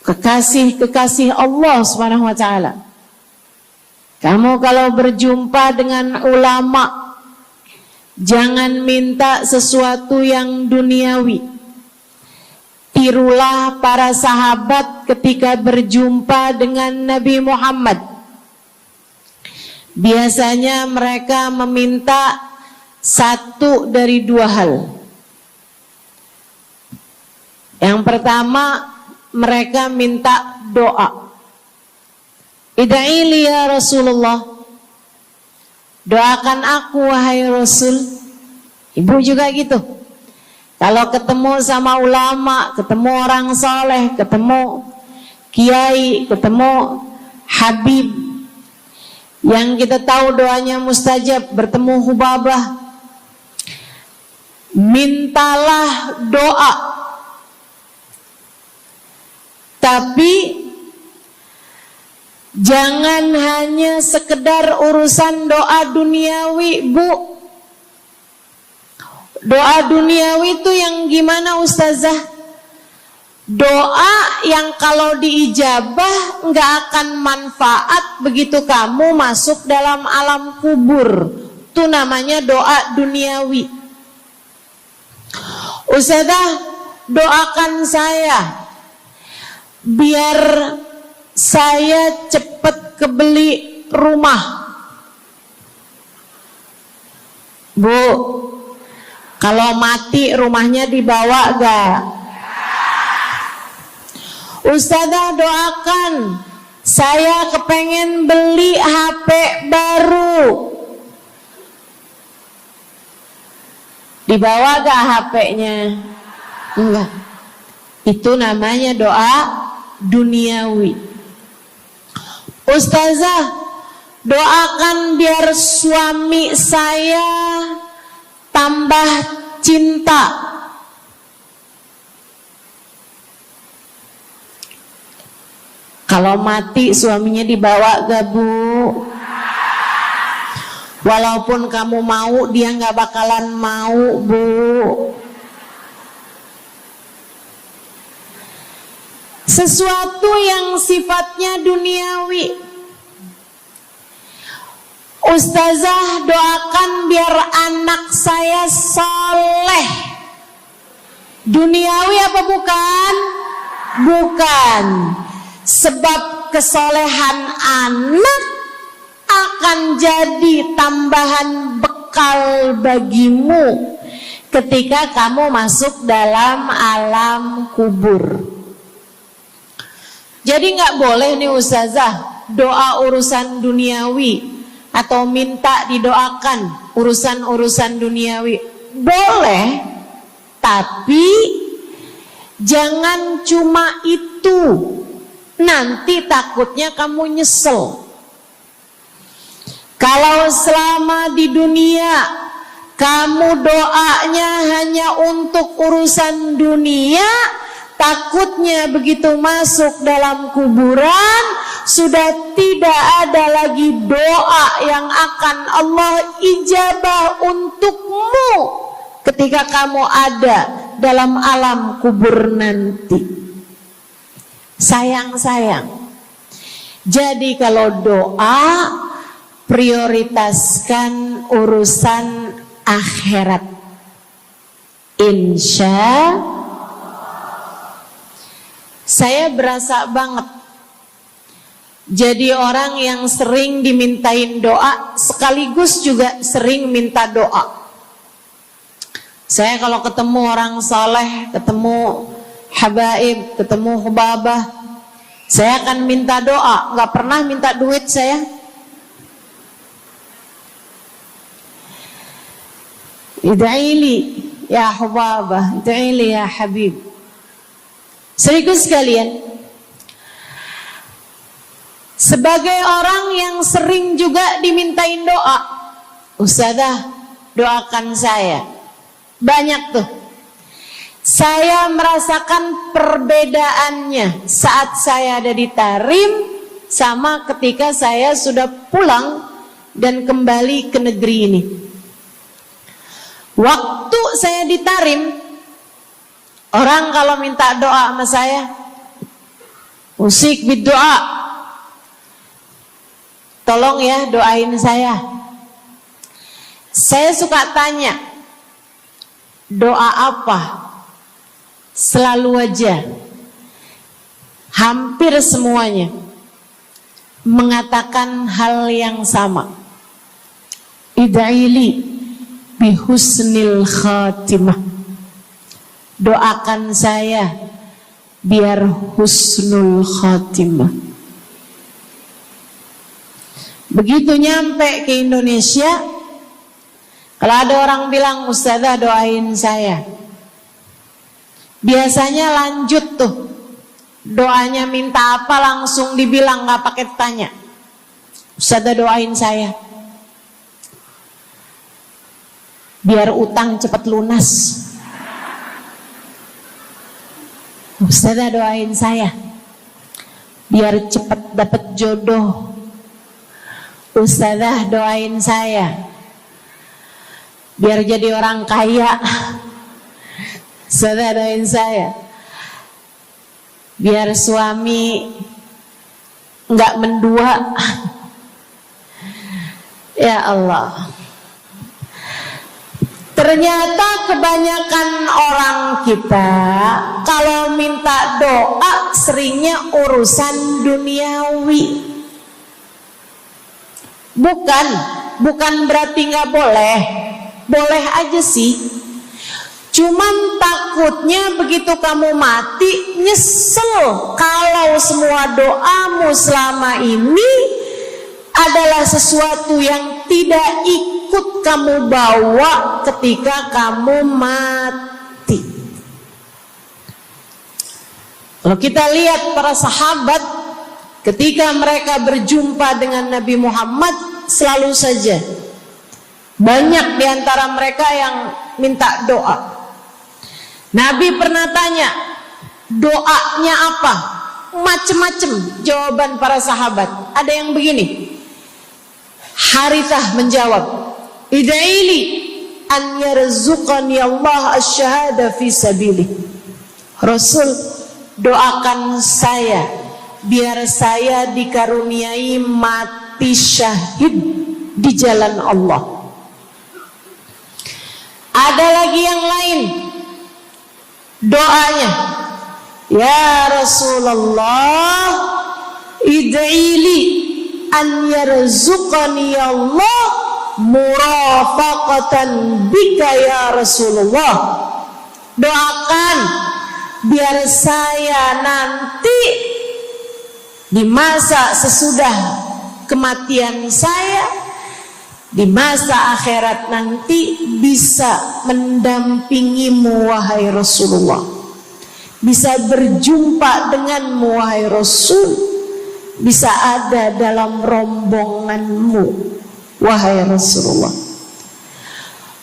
kekasih-kekasih Allah Subhanahu wa taala. Kamu kalau berjumpa dengan ulama, jangan minta sesuatu yang duniawi. Tirulah para sahabat ketika berjumpa dengan Nabi Muhammad. Biasanya mereka meminta satu dari dua hal. Yang pertama, mereka minta doa. Ida'ili ya Rasulullah, doakan aku wahai Rasul. Ibu juga gitu. Kalau ketemu sama ulama, ketemu orang soleh, ketemu kiai, ketemu habib yang kita tahu doanya mustajab, bertemu hubabah, mintalah doa. Tapi jangan hanya sekedar urusan doa duniawi, Bu. Doa duniawi itu yang gimana, Ustazah? Doa yang kalau diijabah nggak akan manfaat begitu kamu masuk dalam alam kubur. Itu namanya doa duniawi. Ustazah, doakan saya biar saya cepat kebeli rumah. Bu, kalau mati rumahnya dibawa gak? Ustazah, doakan saya kepengen beli HP baru. Dibawa gak HP-nya? Enggak. Itu namanya doa duniawi. Ustazah, doakan biar suami saya tambah cinta. Kalau mati suaminya dibawa gak Bu? Walaupun kamu mau, dia gak bakalan mau Bu. Sesuatu yang sifatnya duniawi. Ustazah, doakan biar anak saya soleh. Duniawi apa bukan? Bukan. Sebab kesolehan anak akan jadi tambahan bekal bagimu ketika kamu masuk dalam alam kubur. Jadi gak boleh nih Ustazah doa urusan duniawi atau minta didoakan urusan-urusan duniawi. Boleh, tapi jangan cuma itu. Nanti takutnya kamu nyesel. Kalau selama di dunia kamu doanya hanya untuk urusan dunia, takutnya begitu masuk dalam kuburan sudah tidak ada lagi doa yang akan Allah ijabah untukmu ketika kamu ada dalam alam kubur nanti. Sayang-sayang. Jadi kalau doa, prioritaskan urusan akhirat. Insya saya berasa banget jadi orang yang sering dimintain doa sekaligus juga sering minta doa. Saya kalau ketemu orang saleh, ketemu habaib, ketemu hubabah, saya akan minta doa, nggak pernah minta duit saya. Ida'ili ya hubabah, ida'ili ya habib. Serius sekalian, sebagai orang yang sering juga dimintain doa, Ustazah doakan saya. Banyak tuh. Saya merasakan perbedaannya saat saya ada di Tarim sama ketika saya sudah pulang dan kembali ke negeri ini. Waktu saya di Tarim, orang kalau minta doa sama saya, usik berdoa, tolong ya doain saya. Saya suka tanya, doa apa? Selalu aja, hampir semuanya mengatakan hal yang sama. Ida'ili bihusnil khatimah. Doakan saya biar husnul khatimah. Begitu nyampe ke Indonesia, kalau ada orang bilang Ustazah doain saya, biasanya lanjut tuh doanya, minta apa langsung dibilang, nggak pakai tanya. Ustazah doain saya biar utang cepat lunas. Ustazah doain saya biar cepat dapat jodoh. Ustazah doain saya biar jadi orang kaya. Ustazah doain saya biar suami nggak mendua. Ya Allah, ternyata kebanyakan orang kita kalau minta doa seringnya urusan duniawi. Bukan berarti nggak boleh, boleh aja sih. Cuman takutnya begitu kamu mati nyesel kalau semua doamu selama ini adalah sesuatu yang tidak ikut kamu bawa ketika kamu mati. Kalau kita lihat para sahabat ketika mereka berjumpa dengan Nabi Muhammad, selalu saja banyak di antara mereka yang minta doa. Nabi pernah tanya, doanya apa? Macem-macem jawaban para sahabat. Ada yang begini, Harithah menjawab, ida'ili an yarzuqani Allah asyhada fi sabilih. Rasul, doakan saya biar saya dikaruniai mati syahid di jalan Allah. Ada lagi yang lain doanya, ya Rasulullah, id'ili an yarzuqani Allah murafaqatan bika ya Rasulullah. Doakan biar saya nanti di masa sesudah kematian saya, di masa akhirat nanti, bisa mendampingimu wahai Rasulullah, bisa berjumpa denganmu wahai Rasul, bisa ada dalam rombonganmu wahai Rasulullah.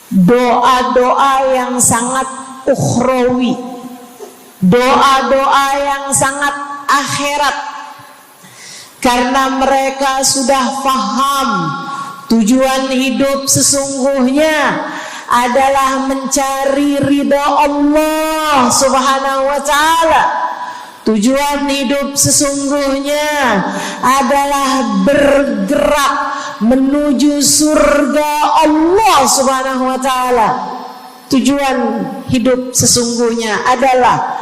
Doa-doa yang sangat ukhrawi, doa-doa yang sangat akhirat, karena mereka sudah faham tujuan hidup sesungguhnya adalah mencari ridha Allah Subhanahu wa ta'ala. Tujuan hidup sesungguhnya adalah bergerak menuju surga Allah Subhanahu wa ta'ala. Tujuan hidup sesungguhnya adalah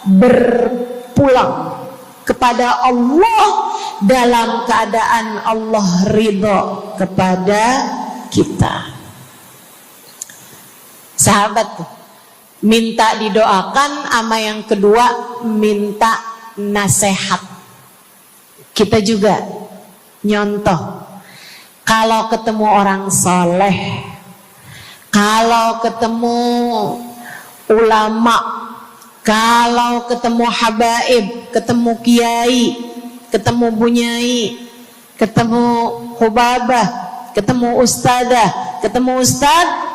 berpulang kepada Allah dalam keadaan Allah ridha kepada kita. Sahabat, minta didoakan, ama yang kedua minta nasihat. Kita juga nyontoh, kalau ketemu orang soleh, kalau ketemu ulama, kalau ketemu habaib, ketemu kiai, ketemu bunyai, ketemu hubabah, ketemu ustadzah, ketemu ustad,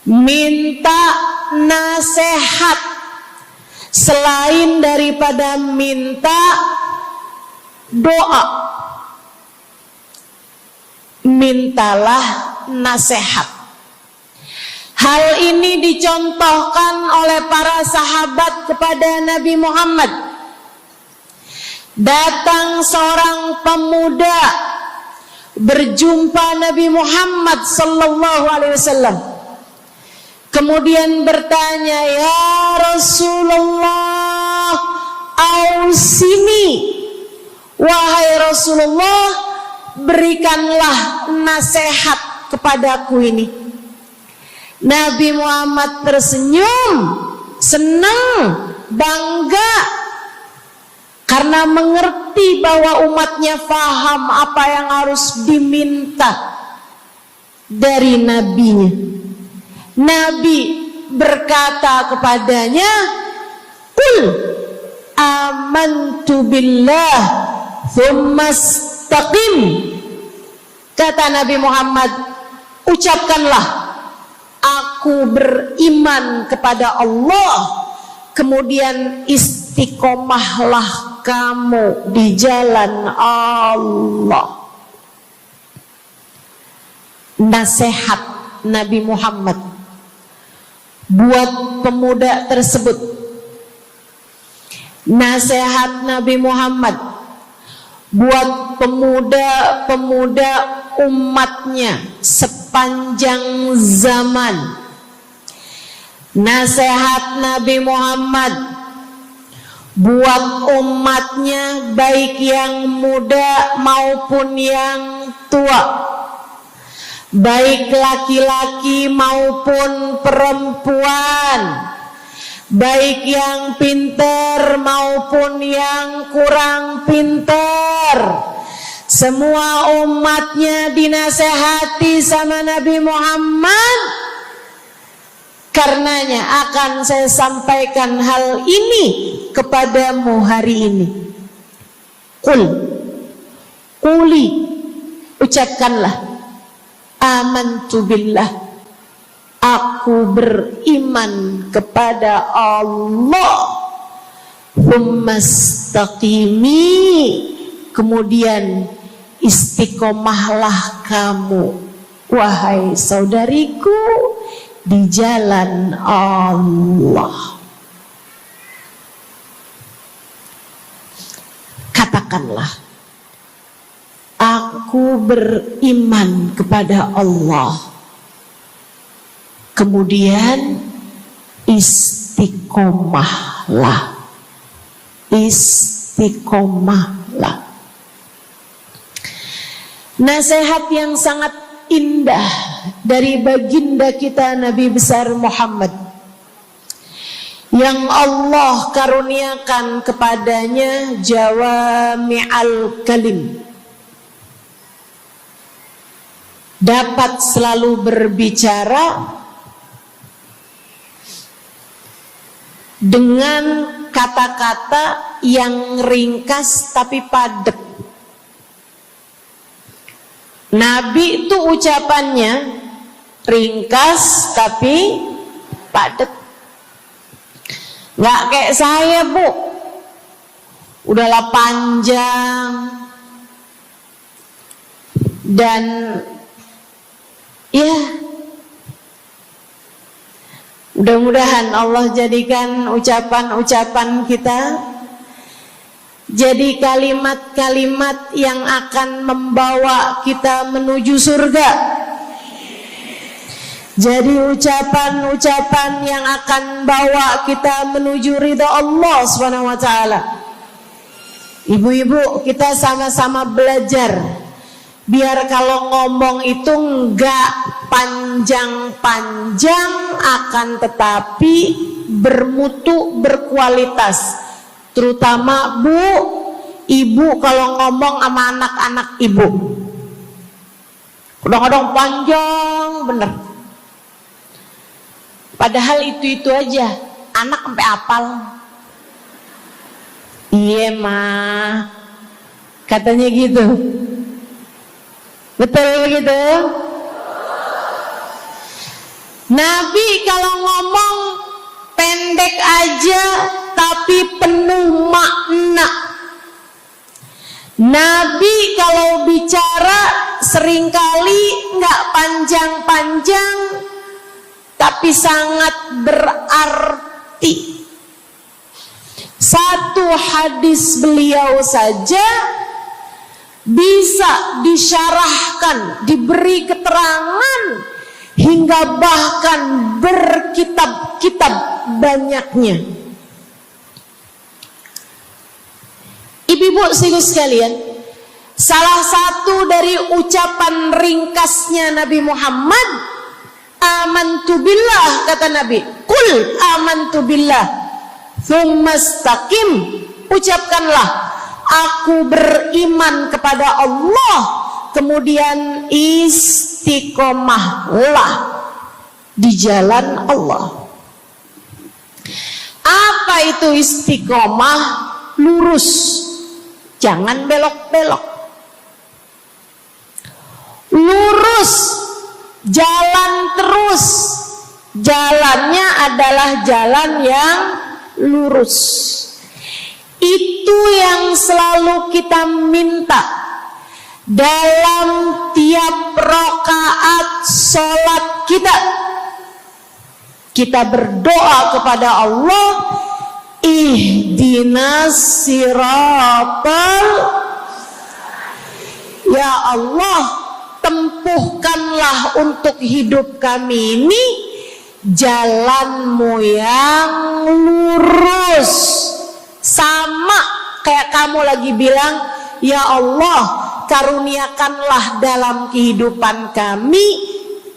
minta nasihat. Selain daripada minta doa, mintalah nasihat. Hal ini dicontohkan oleh para sahabat kepada Nabi Muhammad. Datang seorang pemuda berjumpa Nabi Muhammad sallallahu alaihi wasallam. Kemudian bertanya, ya Rasulullah, ausini, wahai Rasulullah, berikanlah nasihat kepadaku ini. Nabi Muhammad tersenyum, senang, bangga, karena mengerti bahwa umatnya faham apa yang harus diminta dari nabinya. Nabi berkata kepadanya, qul amantu billah thumma istaqim. Kata Nabi Muhammad, ucapkanlah, aku beriman kepada Allah, kemudian istiqomahlah kamu di jalan Allah. Nasihat Nabi Muhammad buat pemuda tersebut, nasihat Nabi Muhammad buat pemuda-pemuda umatnya sepanjang zaman. Nasihat Nabi Muhammad buat umatnya, baik yang muda maupun yang tua, baik laki-laki maupun perempuan, baik yang pintar maupun yang kurang pintar. Semua umatnya dinasehati sama Nabi Muhammad. Karenanya akan saya sampaikan hal ini kepadamu hari ini. Quli, ucapkanlah, amantu billah, aku beriman kepada Allah. Tsumastaqimi, kemudian istiqomahlah kamu, wahai saudariku, di jalan Allah. Katakanlah, aku beriman kepada Allah. Kemudian istiqomahlah. Istiqomahlah. Nasihat yang sangat indah dari baginda kita Nabi besar Muhammad, yang Allah karuniakan kepadanya jawami'al kalim, dapat selalu berbicara dengan kata-kata yang ringkas tapi padat. Nabi itu ucapannya ringkas tapi padat. Nggak kayak saya, Bu, udahlah panjang dan ya, mudah-mudahan Allah jadikan ucapan-ucapan kita jadi kalimat-kalimat yang akan membawa kita menuju surga. Jadi ucapan-ucapan yang akan bawa kita menuju ridha Allah Subhanahu wa taala. Ibu-ibu, kita sama-sama belajar biar kalau ngomong itu enggak panjang-panjang, akan tetapi bermutu, berkualitas. Terutama Bu, ibu kalau ngomong sama anak-anak ibu, kadang-kadang panjang bener. Padahal itu aja, anak sampai hafal. Iya mah, katanya gitu. Betul gitu? Nabi kalau ngomong pendek aja tapi penuh makna. Nabi kalau bicara seringkali nggak panjang-panjang tapi sangat berarti. Satu hadis beliau saja bisa disyarahkan, diberi keterangan, hingga bahkan berkitab-kitab banyaknya. Ibu-ibu sekalian, salah satu dari ucapan ringkasnya Nabi Muhammad, amantu billah, kata Nabi, qul amantu billah, tsumastaqim, ucapkanlah, aku beriman kepada Allah, kemudian istiqomahlah di jalan Allah. Apa itu istiqomah? Lurus, jangan belok-belok. Lurus, jalan terus. Jalannya adalah jalan yang lurus. Itu yang selalu kita minta dalam tiap rakaat sholat kita. Kita berdoa kepada Allah, ihdinas siratal, ya Allah, tempuhkanlah untuk hidup kami ini jalanmu yang lurus. Sama kayak kamu lagi bilang, ya Allah, karuniakanlah dalam kehidupan kami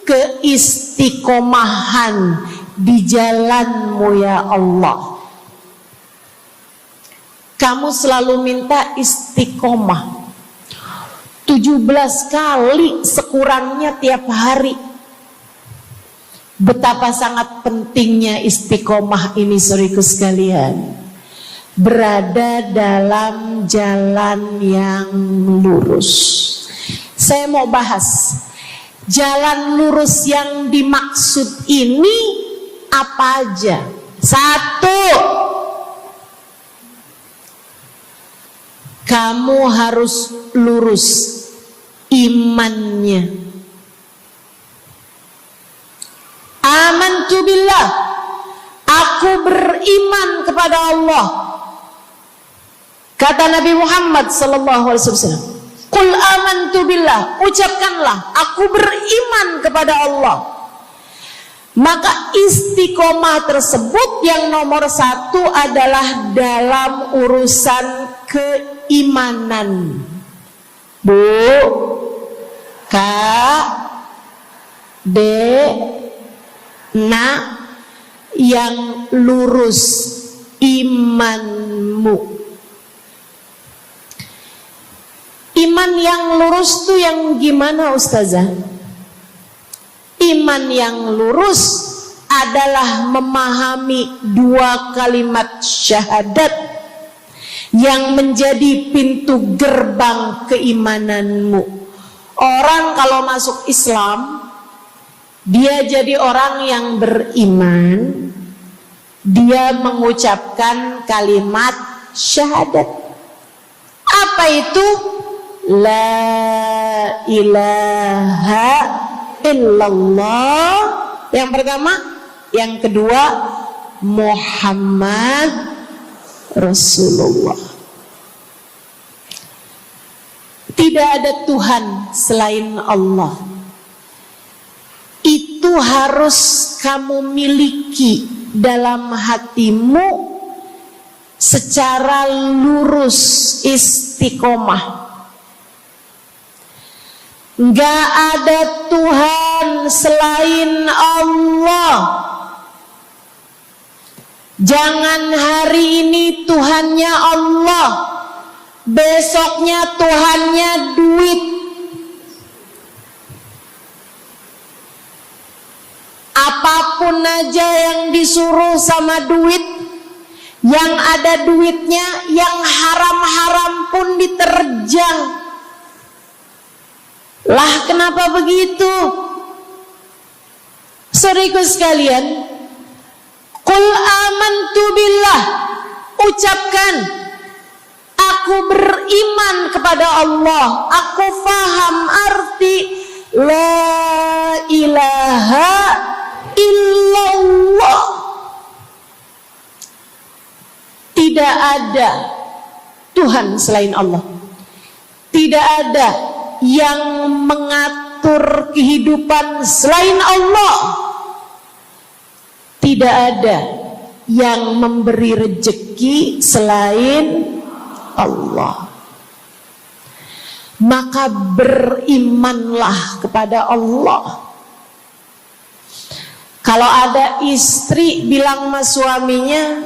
keistiqomahan di jalanmu ya Allah. Kamu selalu minta istiqomah 17 kali sekurangnya tiap hari. Betapa sangat pentingnya istiqomah ini, saudaraku sekalian. berada dalam jalan yang lurus. Saya mau bahas jalan lurus yang dimaksud ini apa aja. 1, kamu harus lurus imannya. Amantu billah, aku beriman kepada Allah. Kata Nabi Muhammad sallallahu alaihi wasallam, "Qul amantu billah," ucapkanlah, aku beriman kepada Allah. Maka istiqomah tersebut yang nomor 1 adalah dalam urusan keimanan. Bu, Kak, Dek, Nak, yang lurus imanmu. Iman yang lurus tuh yang gimana, Ustazah? Iman yang lurus adalah memahami 2 kalimat syahadat yang menjadi pintu gerbang keimananmu. Orang kalau masuk Islam, dia jadi orang yang beriman, dia mengucapkan kalimat syahadat. Apa itu? La ilaha illallah. Yang pertama. Yang kedua, Muhammad Rasulullah. Tidak ada Tuhan selain Allah. Itu harus kamu miliki dalam hatimu secara lurus, istiqomah. Gak ada Tuhan selain Allah. Jangan hari ini Tuhannya Allah, besoknya Tuhannya duit. Apapun aja yang disuruh sama duit, yang ada duitnya, yang haram-haram pun diterjang. Lah kenapa begitu? Saudaraku sekalian, Qul amantu billah, ucapkan, aku beriman kepada Allah. Aku faham arti la ilaha illallah. Tidak ada Tuhan selain Allah. Tidak ada yang mengatur kehidupan selain Allah. Tidak ada yang memberi rezeki selain Allah. Maka berimanlah kepada Allah. Kalau ada istri bilang sama suaminya,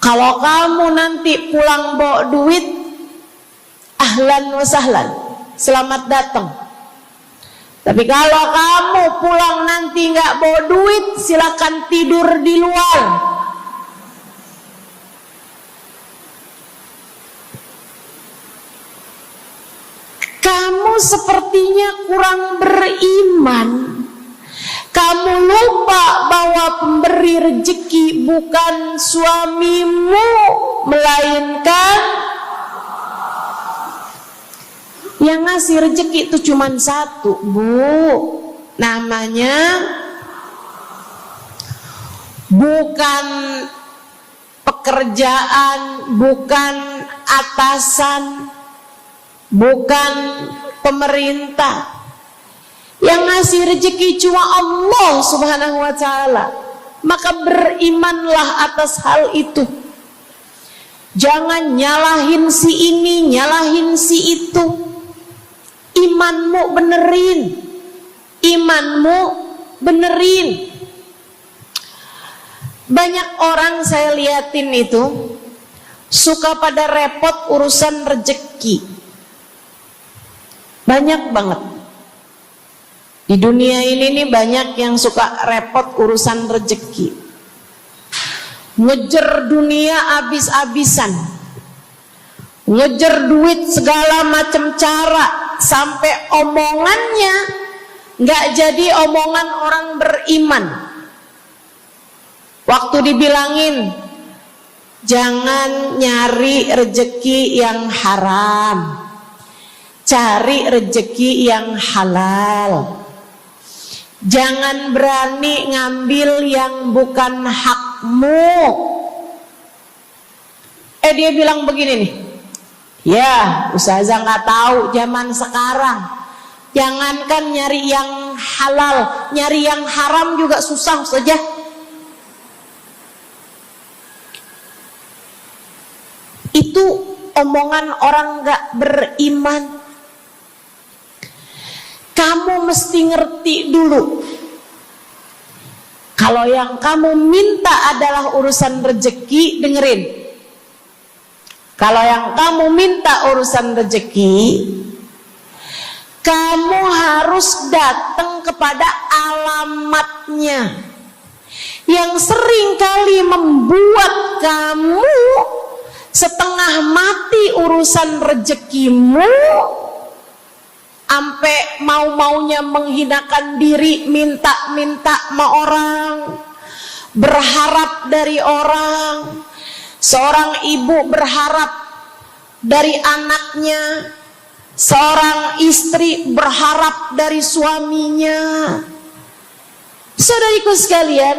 kalau kamu nanti pulang bawa duit, ahlan wa sahlan, selamat datang. Tapi kalau kamu pulang nanti nggak bawa duit, silakan tidur di luar. Kamu sepertinya kurang beriman. Kamu lupa bahwa pemberi rezeki bukan suamimu, melainkan yang ngasih rezeki itu cuma 1, Bu. Namanya bukan pekerjaan, bukan atasan, bukan pemerintah. Yang ngasih rezeki cuma Allah Subhanahu wa ta'ala. Maka berimanlah atas hal itu. Jangan nyalahin si ini, nyalahin si itu. Imanmu benerin. Imanmu benerin. Banyak orang saya liatin itu suka pada repot urusan rezeki. Banyak banget. Di dunia ini nih banyak yang suka repot urusan rezeki. ngejar dunia abis-abisan, ngejar duit segala macam cara, sampai omongannya nggak jadi omongan orang beriman. Waktu dibilangin jangan nyari rejeki yang haram, cari rejeki yang halal. Jangan berani ngambil yang bukan hakmu. Dia bilang begini nih, ya ustazah nggak tahu zaman sekarang, jangankan nyari yang halal, nyari yang haram juga susah saja. Itu omongan orang nggak beriman. Kamu mesti ngerti dulu, kalau yang kamu minta adalah urusan rezeki, dengerin. Kalau yang kamu minta urusan rezeki, kamu harus datang kepada alamatnya. Yang sering kali membuat kamu setengah mati urusan rezekimu, sampai mau-maunya menghinakan diri, minta-minta sama orang, berharap dari orang. Seorang ibu berharap dari anaknya, seorang istri berharap dari suaminya. Saudariku sekalian,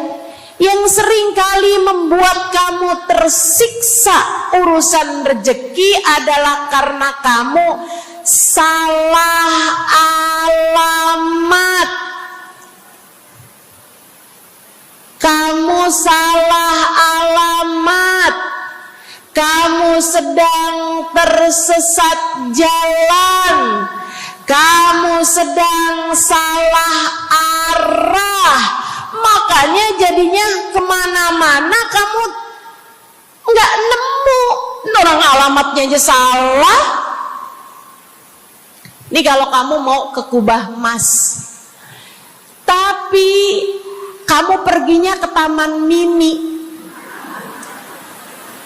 yang sering kali membuat kamu tersiksa urusan rezeki adalah karena kamu salah alamat. Kamu salah alamat. Kamu sedang tersesat jalan. Kamu sedang salah arah. Makanya jadinya kemana-mana kamu nggak nemu. Orang alamatnya aja salah. Ini kalau kamu mau ke Kubah Mas, tapi kamu perginya ke Taman Mini,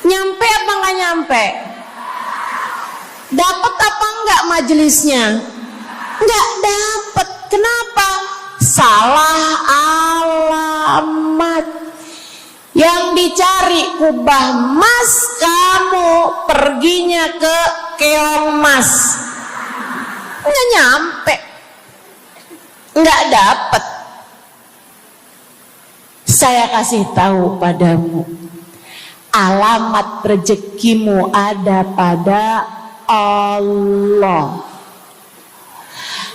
nyampe apa nggak nyampe? Dapat apa enggak majelisnya? Nggak dapat. Kenapa? Salah alamat. Yang dicari Kubah Mas, kamu perginya ke Keong Mas. Nggak nyampe, nggak dapat. Saya kasih tahu padamu, alamat rezekimu ada pada Allah.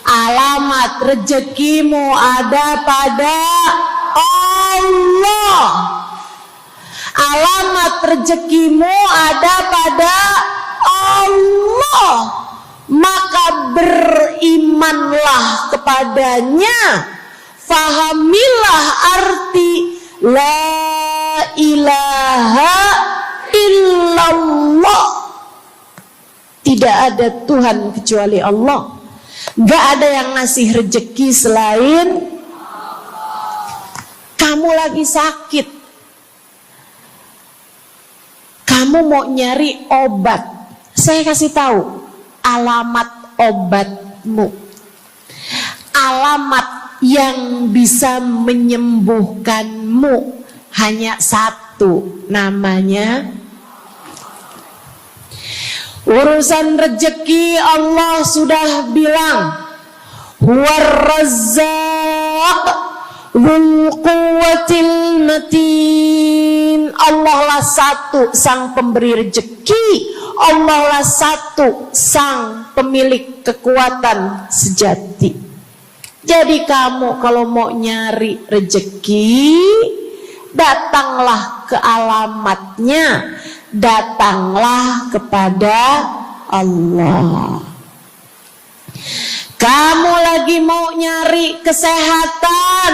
Alamat rezekimu ada pada Allah. Alamat rezekimu ada pada Allah. Maka berimanlah kepadanya, fahamilah arti la ilaha illallah. Tidak ada Tuhan kecuali Allah. Gak ada yang ngasih rezeki selain kamu. Lagi sakit, kamu mau nyari obat, saya kasih tahu alamat obatmu. Alamat yang bisa menyembuhkanmu hanya satu, namanya urusan rezeki. Allah sudah bilang, huwar razzaq dzul quwwatil matin. Allah lah satu sang pemberi rezeki. Allah lah satu sang pemilik kekuatan sejati. Jadi kamu kalau mau nyari rezeki, datanglah ke alamatnya, datanglah kepada Allah. Kamu lagi mau nyari kesehatan,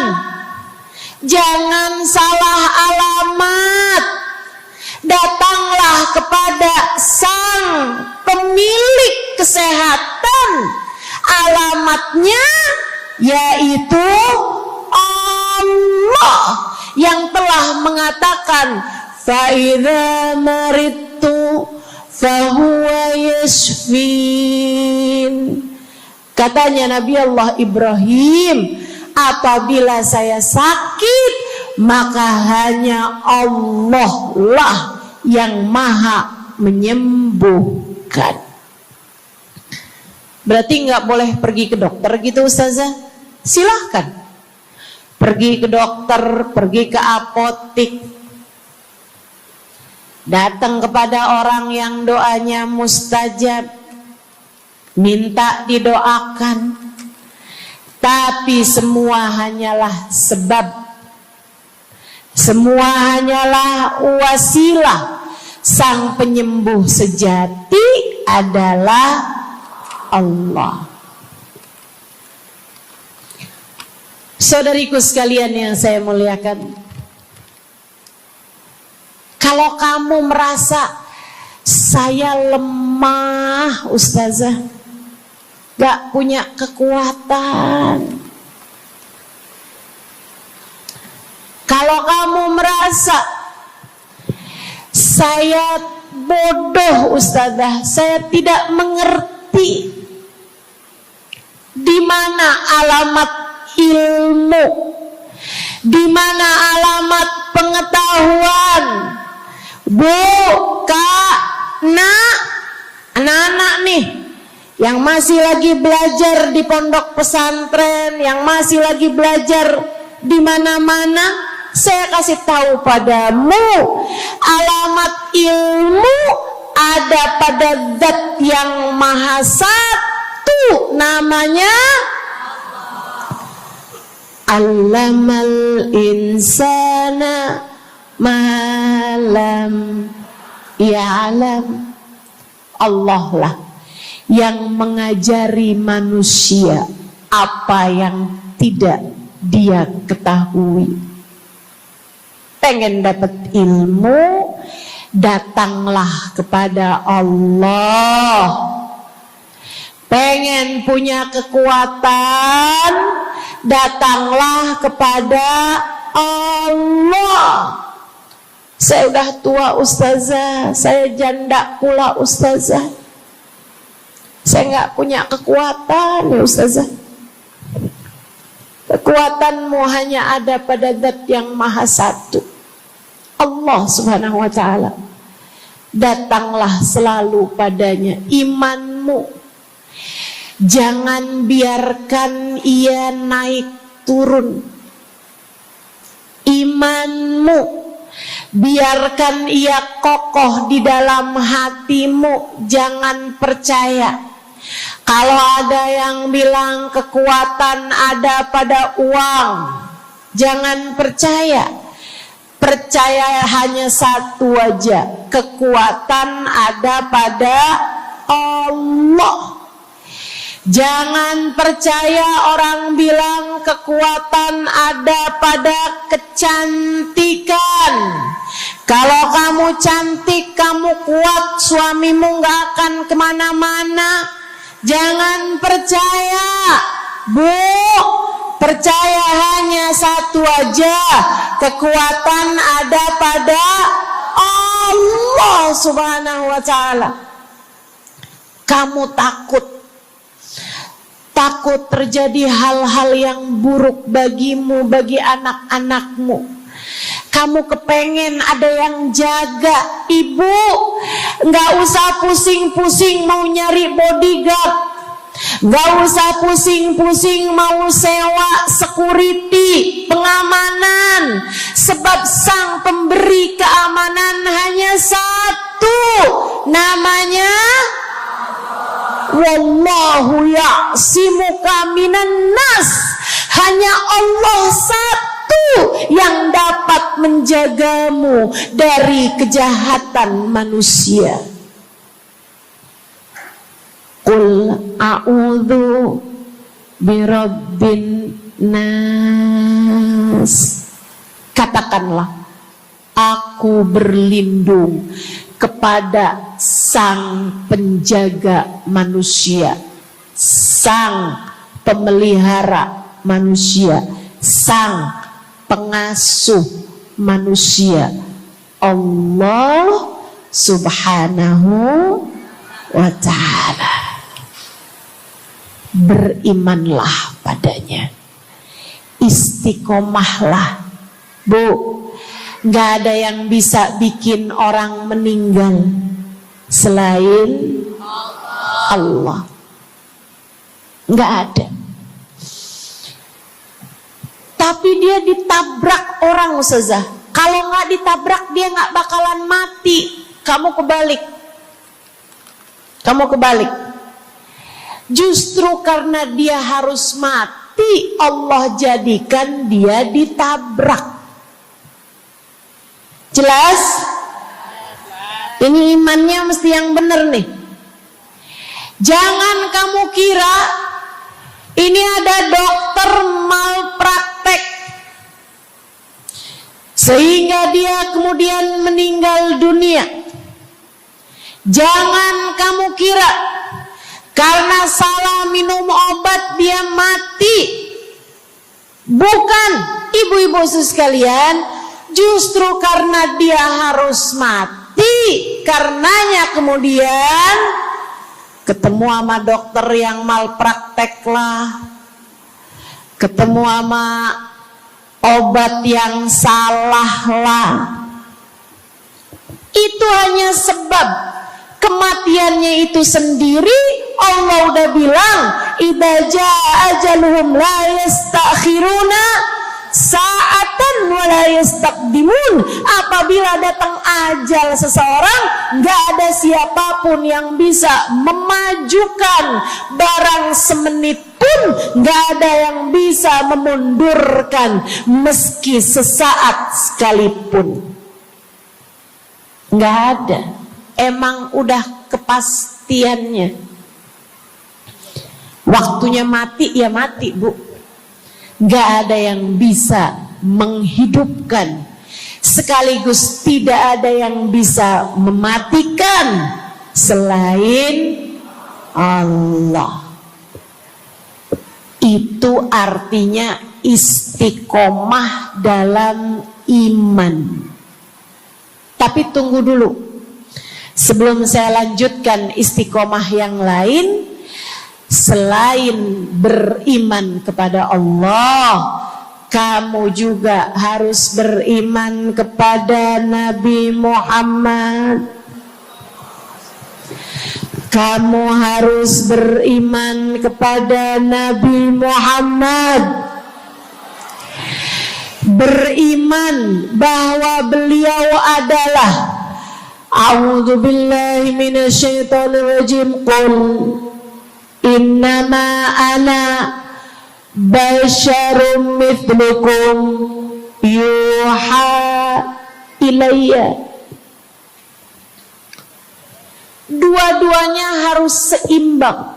jangan salah alamat. Datanglah kepada sang pemilik kesehatan. Alamatnya yaitu Allah yang telah mengatakan, fa idza maridtu fa huwa yashfin. Katanya Nabi Allah Ibrahim, apabila saya sakit, maka hanya Allah lah yang maha menyembuhkan. Berarti nggak boleh pergi ke dokter gitu Ustazah? Silahkan pergi ke dokter, pergi ke apotik, datang kepada orang yang doanya mustajab, minta didoakan. Tapi semua hanyalah sebab, semua hanyalah wasilah. Sang penyembuh sejati adalah Allah. Saudariku sekalian yang saya muliakan, kalau kamu merasa saya lemah Ustazah, gak punya kekuatan, kalau kamu merasa saya bodoh Ustazah, saya tidak mengerti di mana alamat ilmu, di mana alamat pengetahuan. Bu, Kak, Nak, anak-anak nih yang masih lagi belajar di pondok pesantren, yang masih lagi belajar di mana-mana, saya kasih tahu padamu, alamat ilmu ada pada Zat yang Maha Satu, namanya Allamal insana malam ya'lam. Allah lah yang mengajari manusia apa yang tidak dia ketahui. Pengen dapat ilmu, datanglah kepada Allah. Pengen punya kekuatan, datanglah kepada Allah. Saya udah tua Ustazah, saya janda pula Ustazah, saya nggak punya kekuatan ya Ustazah. Kekuatanmu hanya ada pada Zat yang Maha Satu, Allah Subhanahu wa Ta'ala. Datanglah selalu padanya. Imanmu jangan biarkan ia naik turun. Imanmu biarkan ia kokoh di dalam hatimu. Jangan percaya kalau ada yang bilang kekuatan ada pada uang. Jangan percaya. Percaya hanya satu aja, kekuatan ada pada Allah. Jangan percaya orang bilang kekuatan ada pada kecantikan. Kalau kamu cantik, kamu kuat, suamimu gak akan kemana-mana. Jangan percaya, Bu. Percaya hanya satu aja, kekuatan ada pada Allah Subhanahu wa Ta'ala. Kamu takut terjadi hal-hal yang buruk bagimu, bagi anak-anakmu. Kamu kepengen ada yang jaga. Ibu, gak usah pusing-pusing mau nyari bodyguard, gak usah pusing-pusing mau sewa security, pengamanan. Sebab sang pemberi keamanan hanya satu, namanya Wallahu ya'simuka minan nas. Hanya Allah satu yang dapat menjagamu dari kejahatan manusia. Qul a'udzu birabbin nas. Katakanlah, aku berlindung kepada sang penjaga manusia, sang pemelihara manusia, sang pengasuh manusia. Allah Subhanahu wa ta'ala. Berimanlah padanya, istiqomahlah. Bu, gak ada yang bisa bikin orang meninggal selain Allah. Gak ada. Tapi dia ditabrak orang, Ustazah. Kalau gak ditabrak dia gak bakalan mati. Kamu kebalik. Justru karena dia harus mati, Allah jadikan dia ditabrak. Jelas? Ini imannya mesti yang benar nih. Jangan kamu kira ini ada dokter malpraktek sehingga dia kemudian meninggal dunia. Jangan kamu kira karena salah minum obat dia mati. Bukan, ibu-ibu sekalian, justru karena dia harus mati, karenanya kemudian ketemu sama dokter yang malpraktek lah, ketemu sama obat yang salah lah. Itu hanya sebab kematiannya itu sendiri. Allah udah bilang, idza jaa ajaluhum la yastakhiruna sa'atan wa la yastaqdimun. Apabila datang ajal seseorang, enggak ada siapapun yang bisa memajukan barang semenit pun, enggak ada yang bisa memundurkan meski sesaat sekalipun. Enggak ada. Emang udah kepastiannya. Waktunya mati ya mati, Bu. Gak ada yang bisa menghidupkan, sekaligus tidak ada yang bisa mematikan selain Allah. Itu artinya istiqomah dalam iman. Tapi tunggu dulu, sebelum saya lanjutkan istiqomah yang lain. Selain beriman kepada Allah, kamu juga harus beriman kepada Nabi Muhammad. Kamu harus beriman kepada Nabi Muhammad. Beriman bahwa beliau adalah, a'udzubillahi minasyaitonirrajim, qul innama ana basyarum mithlukum yuha ilayya. Dua-duanya harus seimbang.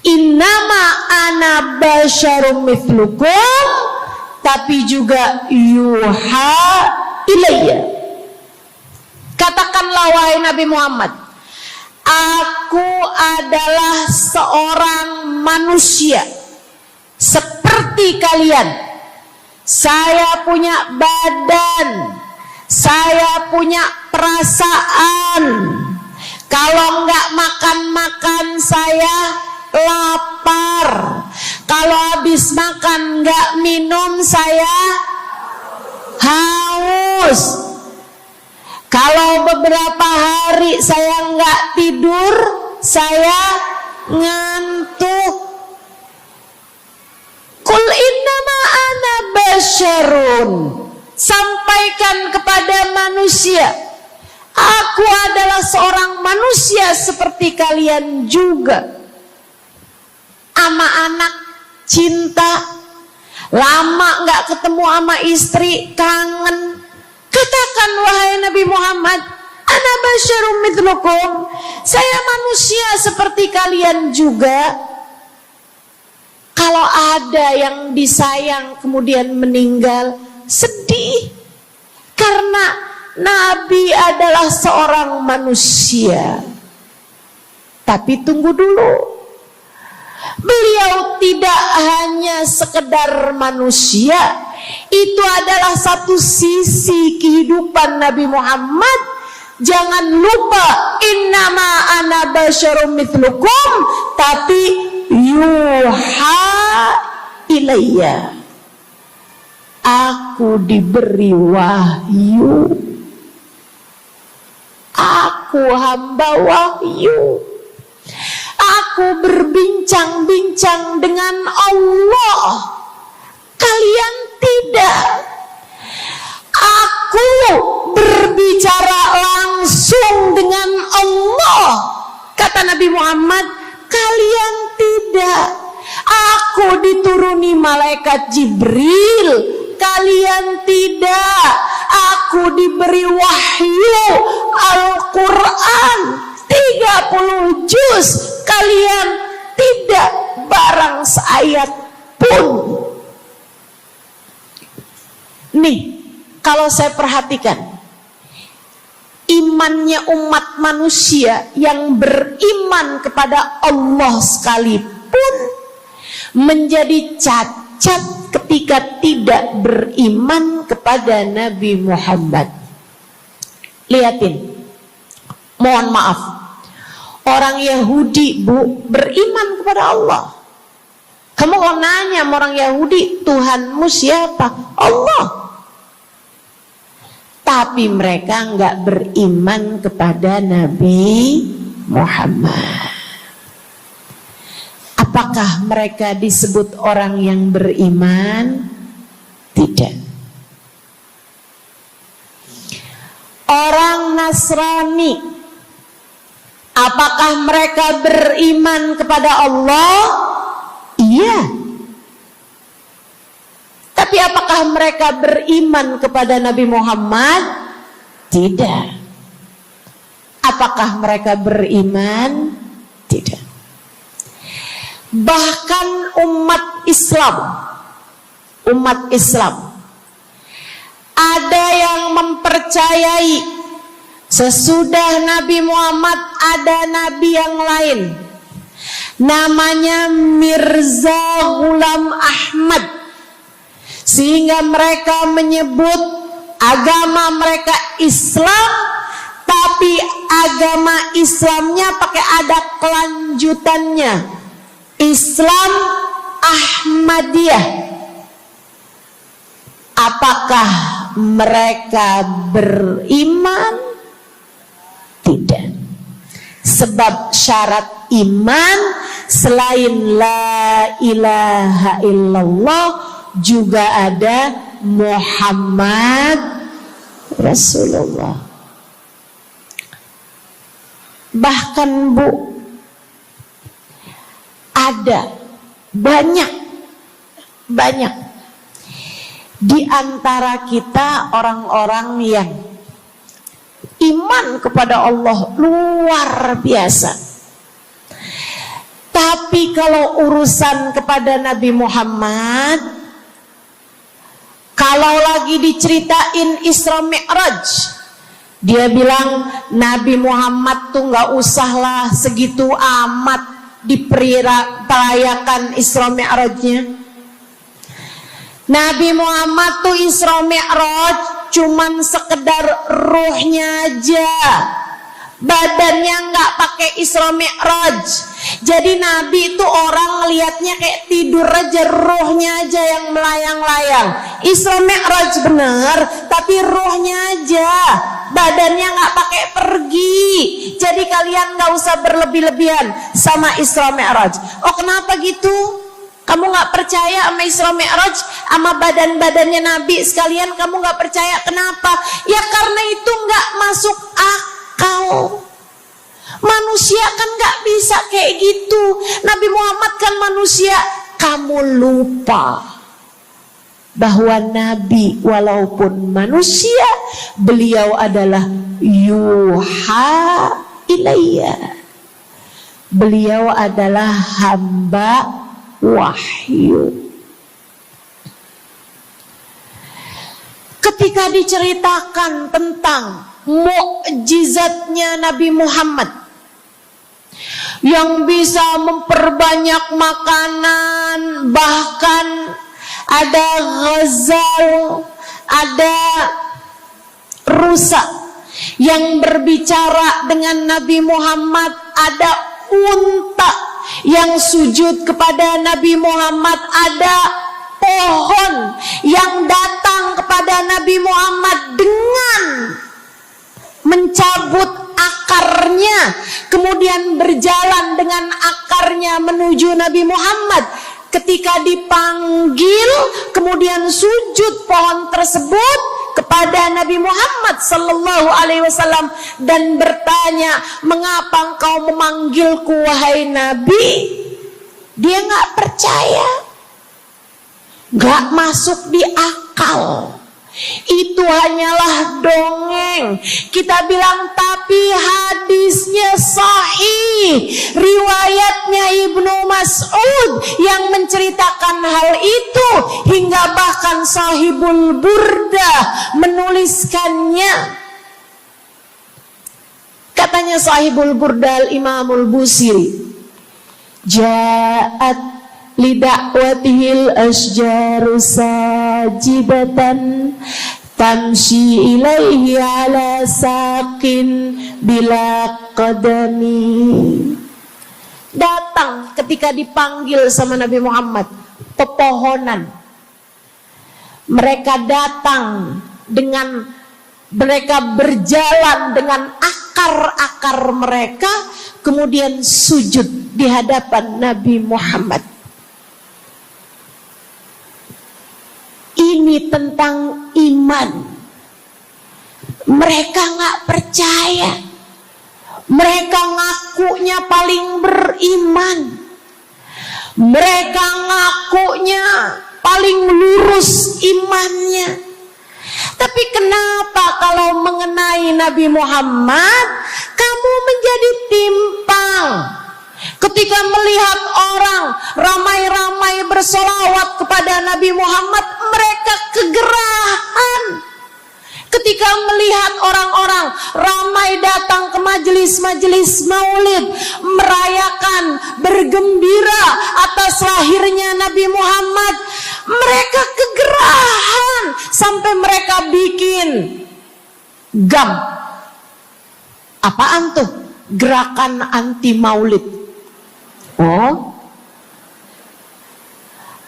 Innama ana basyarum mithlukum, tapi juga yuha ilayya. Katakanlah wahai Nabi Muhammad, aku adalah seorang manusia seperti kalian. Saya punya badan, saya punya perasaan. Kalau nggak makan-makan saya lapar. Kalau habis makan nggak minum saya haus. Kalau beberapa hari saya nggak tidur, saya ngantuk. Qul innama ana basyarun. Sampaikan kepada manusia, aku adalah seorang manusia seperti kalian juga. Sama anak cinta, lama nggak ketemu sama istri, kangen. Katakan wahai Nabi Muhammad, ana basyarum mithlukum, saya manusia seperti kalian juga. Kalau ada yang disayang kemudian meninggal, sedih. Karena Nabi adalah seorang manusia. Tapi tunggu dulu, beliau tidak hanya sekedar manusia, Itu adalah satu sisi kehidupan Nabi Muhammad. Jangan lupa, innama ana basyarum mithlukum, tapi yuha ilayya, aku diberi wahyu, aku hamba wahyu, aku berbincang-bincang dengan Allah, kalian tidak. Aku berbicara langsung dengan Allah, kata Nabi Muhammad, kalian tidak. Aku dituruni malaikat Jibril, kalian tidak. Aku diberi wahyu Al-Quran 30 juz, kalian tidak barang seayat pun. Nih, kalau saya perhatikan, imannya umat manusia yang beriman kepada Allah sekalipun menjadi cacat ketika tidak beriman kepada Nabi Muhammad. Lihatin, mohon maaf, orang Yahudi, Bu, beriman kepada Allah. Kamu kalau nanya sama orang Yahudi, Tuhanmu siapa? Allah. Tapi mereka enggak beriman kepada Nabi Muhammad. Apakah mereka disebut orang yang beriman? Tidak. Orang Nasrani, apakah mereka beriman kepada Allah? Iya. Tapi apakah mereka beriman kepada Nabi Muhammad? Tidak. Apakah mereka beriman? Tidak. Bahkan umat Islam ada yang mempercayai sesudah Nabi Muhammad ada nabi yang lain, namanya Mirza Ghulam Ahmad, sehingga mereka menyebut agama mereka Islam, tapi agama Islamnya pakai ada kelanjutannya, Islam Ahmadiyah. Apakah mereka beriman? Tidak. Sebab syarat iman selain la ilaha illallah juga ada Muhammad Rasulullah. Bahkan, Bu, ada banyak di antara kita orang-orang yang iman kepada Allah luar biasa, tapi kalau urusan kepada Nabi Muhammad, kalau lagi diceritain Isra Mi'raj, dia bilang Nabi Muhammad tuh gak usahlah segitu amat diperayakan Isra Mi'rajnya. Nabi Muhammad tuh Isra Mi'raj cuman sekedar ruhnya aja, badannya nggak pakai Isra Mi'raj. Jadi Nabi itu orang ngelihatnya kayak tidur aja, ruhnya aja yang melayang-layang. Isra Mi'raj bener, tapi ruhnya aja, badannya nggak pakai pergi. Jadi kalian nggak usah berlebih-lebihan sama Isra Mi'raj. Oh, kenapa gitu? Kamu gak percaya sama Isra Mi'raj, sama badan-badannya Nabi sekalian, kamu gak percaya. Kenapa? Ya karena itu gak masuk akal. Manusia kan gak bisa kayak gitu. Nabi Muhammad kan manusia. Kamu lupa bahwa Nabi walaupun manusia, beliau adalah yuha ilayya. Beliau adalah hamba wahyu. Ketika diceritakan tentang mukjizatnya Nabi Muhammad yang bisa memperbanyak makanan, bahkan ada ghazal, ada rusa yang berbicara dengan Nabi Muhammad, ada unta yang sujud kepada Nabi Muhammad, ada pohon yang datang kepada Nabi Muhammad dengan mencabut akarnya, kemudian berjalan dengan akarnya menuju Nabi Muhammad. Ketika dipanggil, kemudian sujud pohon tersebut kepada Nabi Muhammad sallallahu alaihi wasallam dan bertanya, "Mengapa engkau memanggilku wahai Nabi?" Dia nggak percaya, nggak masuk di akal. Itu hanyalah dongeng. Kita bilang tapi hadisnya sahih, riwayatnya Ibnu Mas'ud yang menceritakan hal itu, hingga bahkan Sahibul Burda menuliskannya. Katanya Sahibul Burda Imamul Busiri, ja'at lidakwatihil asjaru sajidatan tamshi ilaihi ala saqin bila qadami. Datang ketika dipanggil sama Nabi Muhammad pepohonan. Mereka datang dengan, mereka berjalan dengan akar-akar mereka, kemudian sujud di hadapan Nabi Muhammad. Ini tentang iman. Mereka nggak percaya. Mereka ngakunya paling beriman. Mereka ngakunya paling lurus imannya. Tapi kenapa kalau mengenai Nabi Muhammad kamu menjadi timpang? Ketika melihat orang ramai-ramai bersolawat kepada Nabi Muhammad, mereka kegerahan. Ketika melihat orang-orang ramai datang ke majelis-majelis maulid, merayakan, bergembira atas lahirnya Nabi Muhammad, mereka kegerahan sampai mereka bikin GAM. Apaan tuh? Gerakan anti maulid. Oh,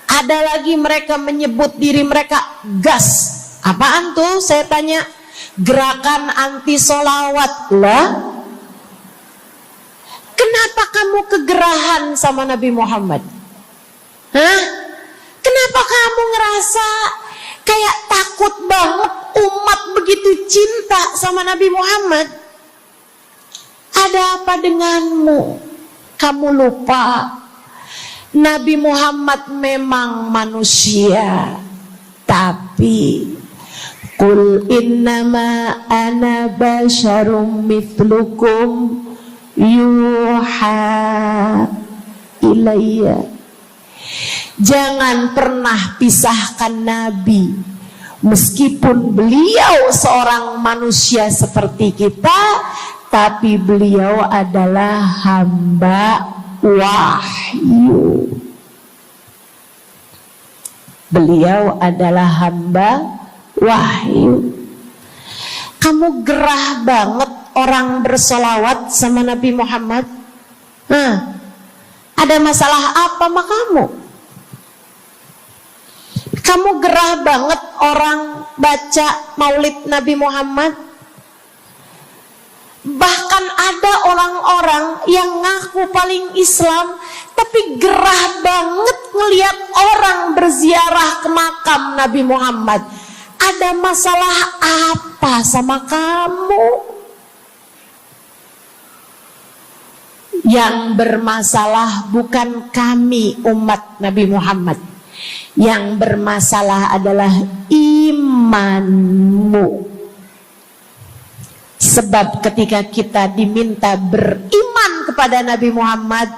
ada lagi mereka menyebut diri mereka GAS. Apaan tuh? Saya tanya. Gerakan anti solawat lah. Kenapa kamu kegerahan sama Nabi Muhammad? Hah? Kenapa kamu ngerasa kayak takut banget umat begitu cinta sama Nabi Muhammad? Ada apa denganmu? Kamu lupa Nabi Muhammad memang manusia, tapi qul innama ana basyarum mithlukum yuha ilayya. Jangan pernah pisahkan Nabi, meskipun beliau seorang manusia seperti kita, tapi beliau adalah hamba wahyu. Beliau adalah hamba wahyu. Kamu gerah banget orang bersolawat sama Nabi Muhammad. Ada masalah apa sama kamu? Kamu gerah banget orang baca maulid Nabi Muhammad. Bahkan ada orang-orang yang ngaku paling Islam, tapi gerah banget ngelihat orang berziarah ke makam Nabi Muhammad. Ada masalah apa sama kamu? Yang bermasalah bukan kami umat Nabi Muhammad. Yang bermasalah adalah imanmu. Sebab ketika kita diminta beriman kepada Nabi Muhammad,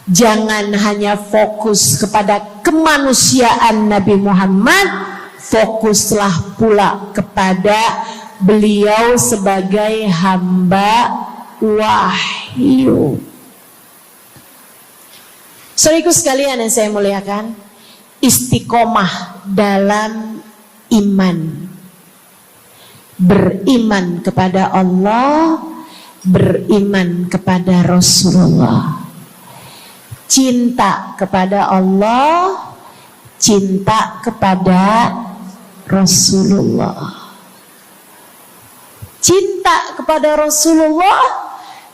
jangan hanya fokus kepada kemanusiaan Nabi Muhammad, fokuslah pula kepada beliau sebagai hamba wahyu. Saudaraku sekalian yang saya muliakan, istiqomah dalam iman. Beriman kepada Allah, beriman kepada Rasulullah. Cinta kepada Allah, cinta kepada Rasulullah. Cinta kepada Rasulullah,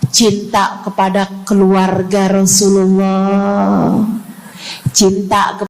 cinta kepada keluarga Rasulullah, cinta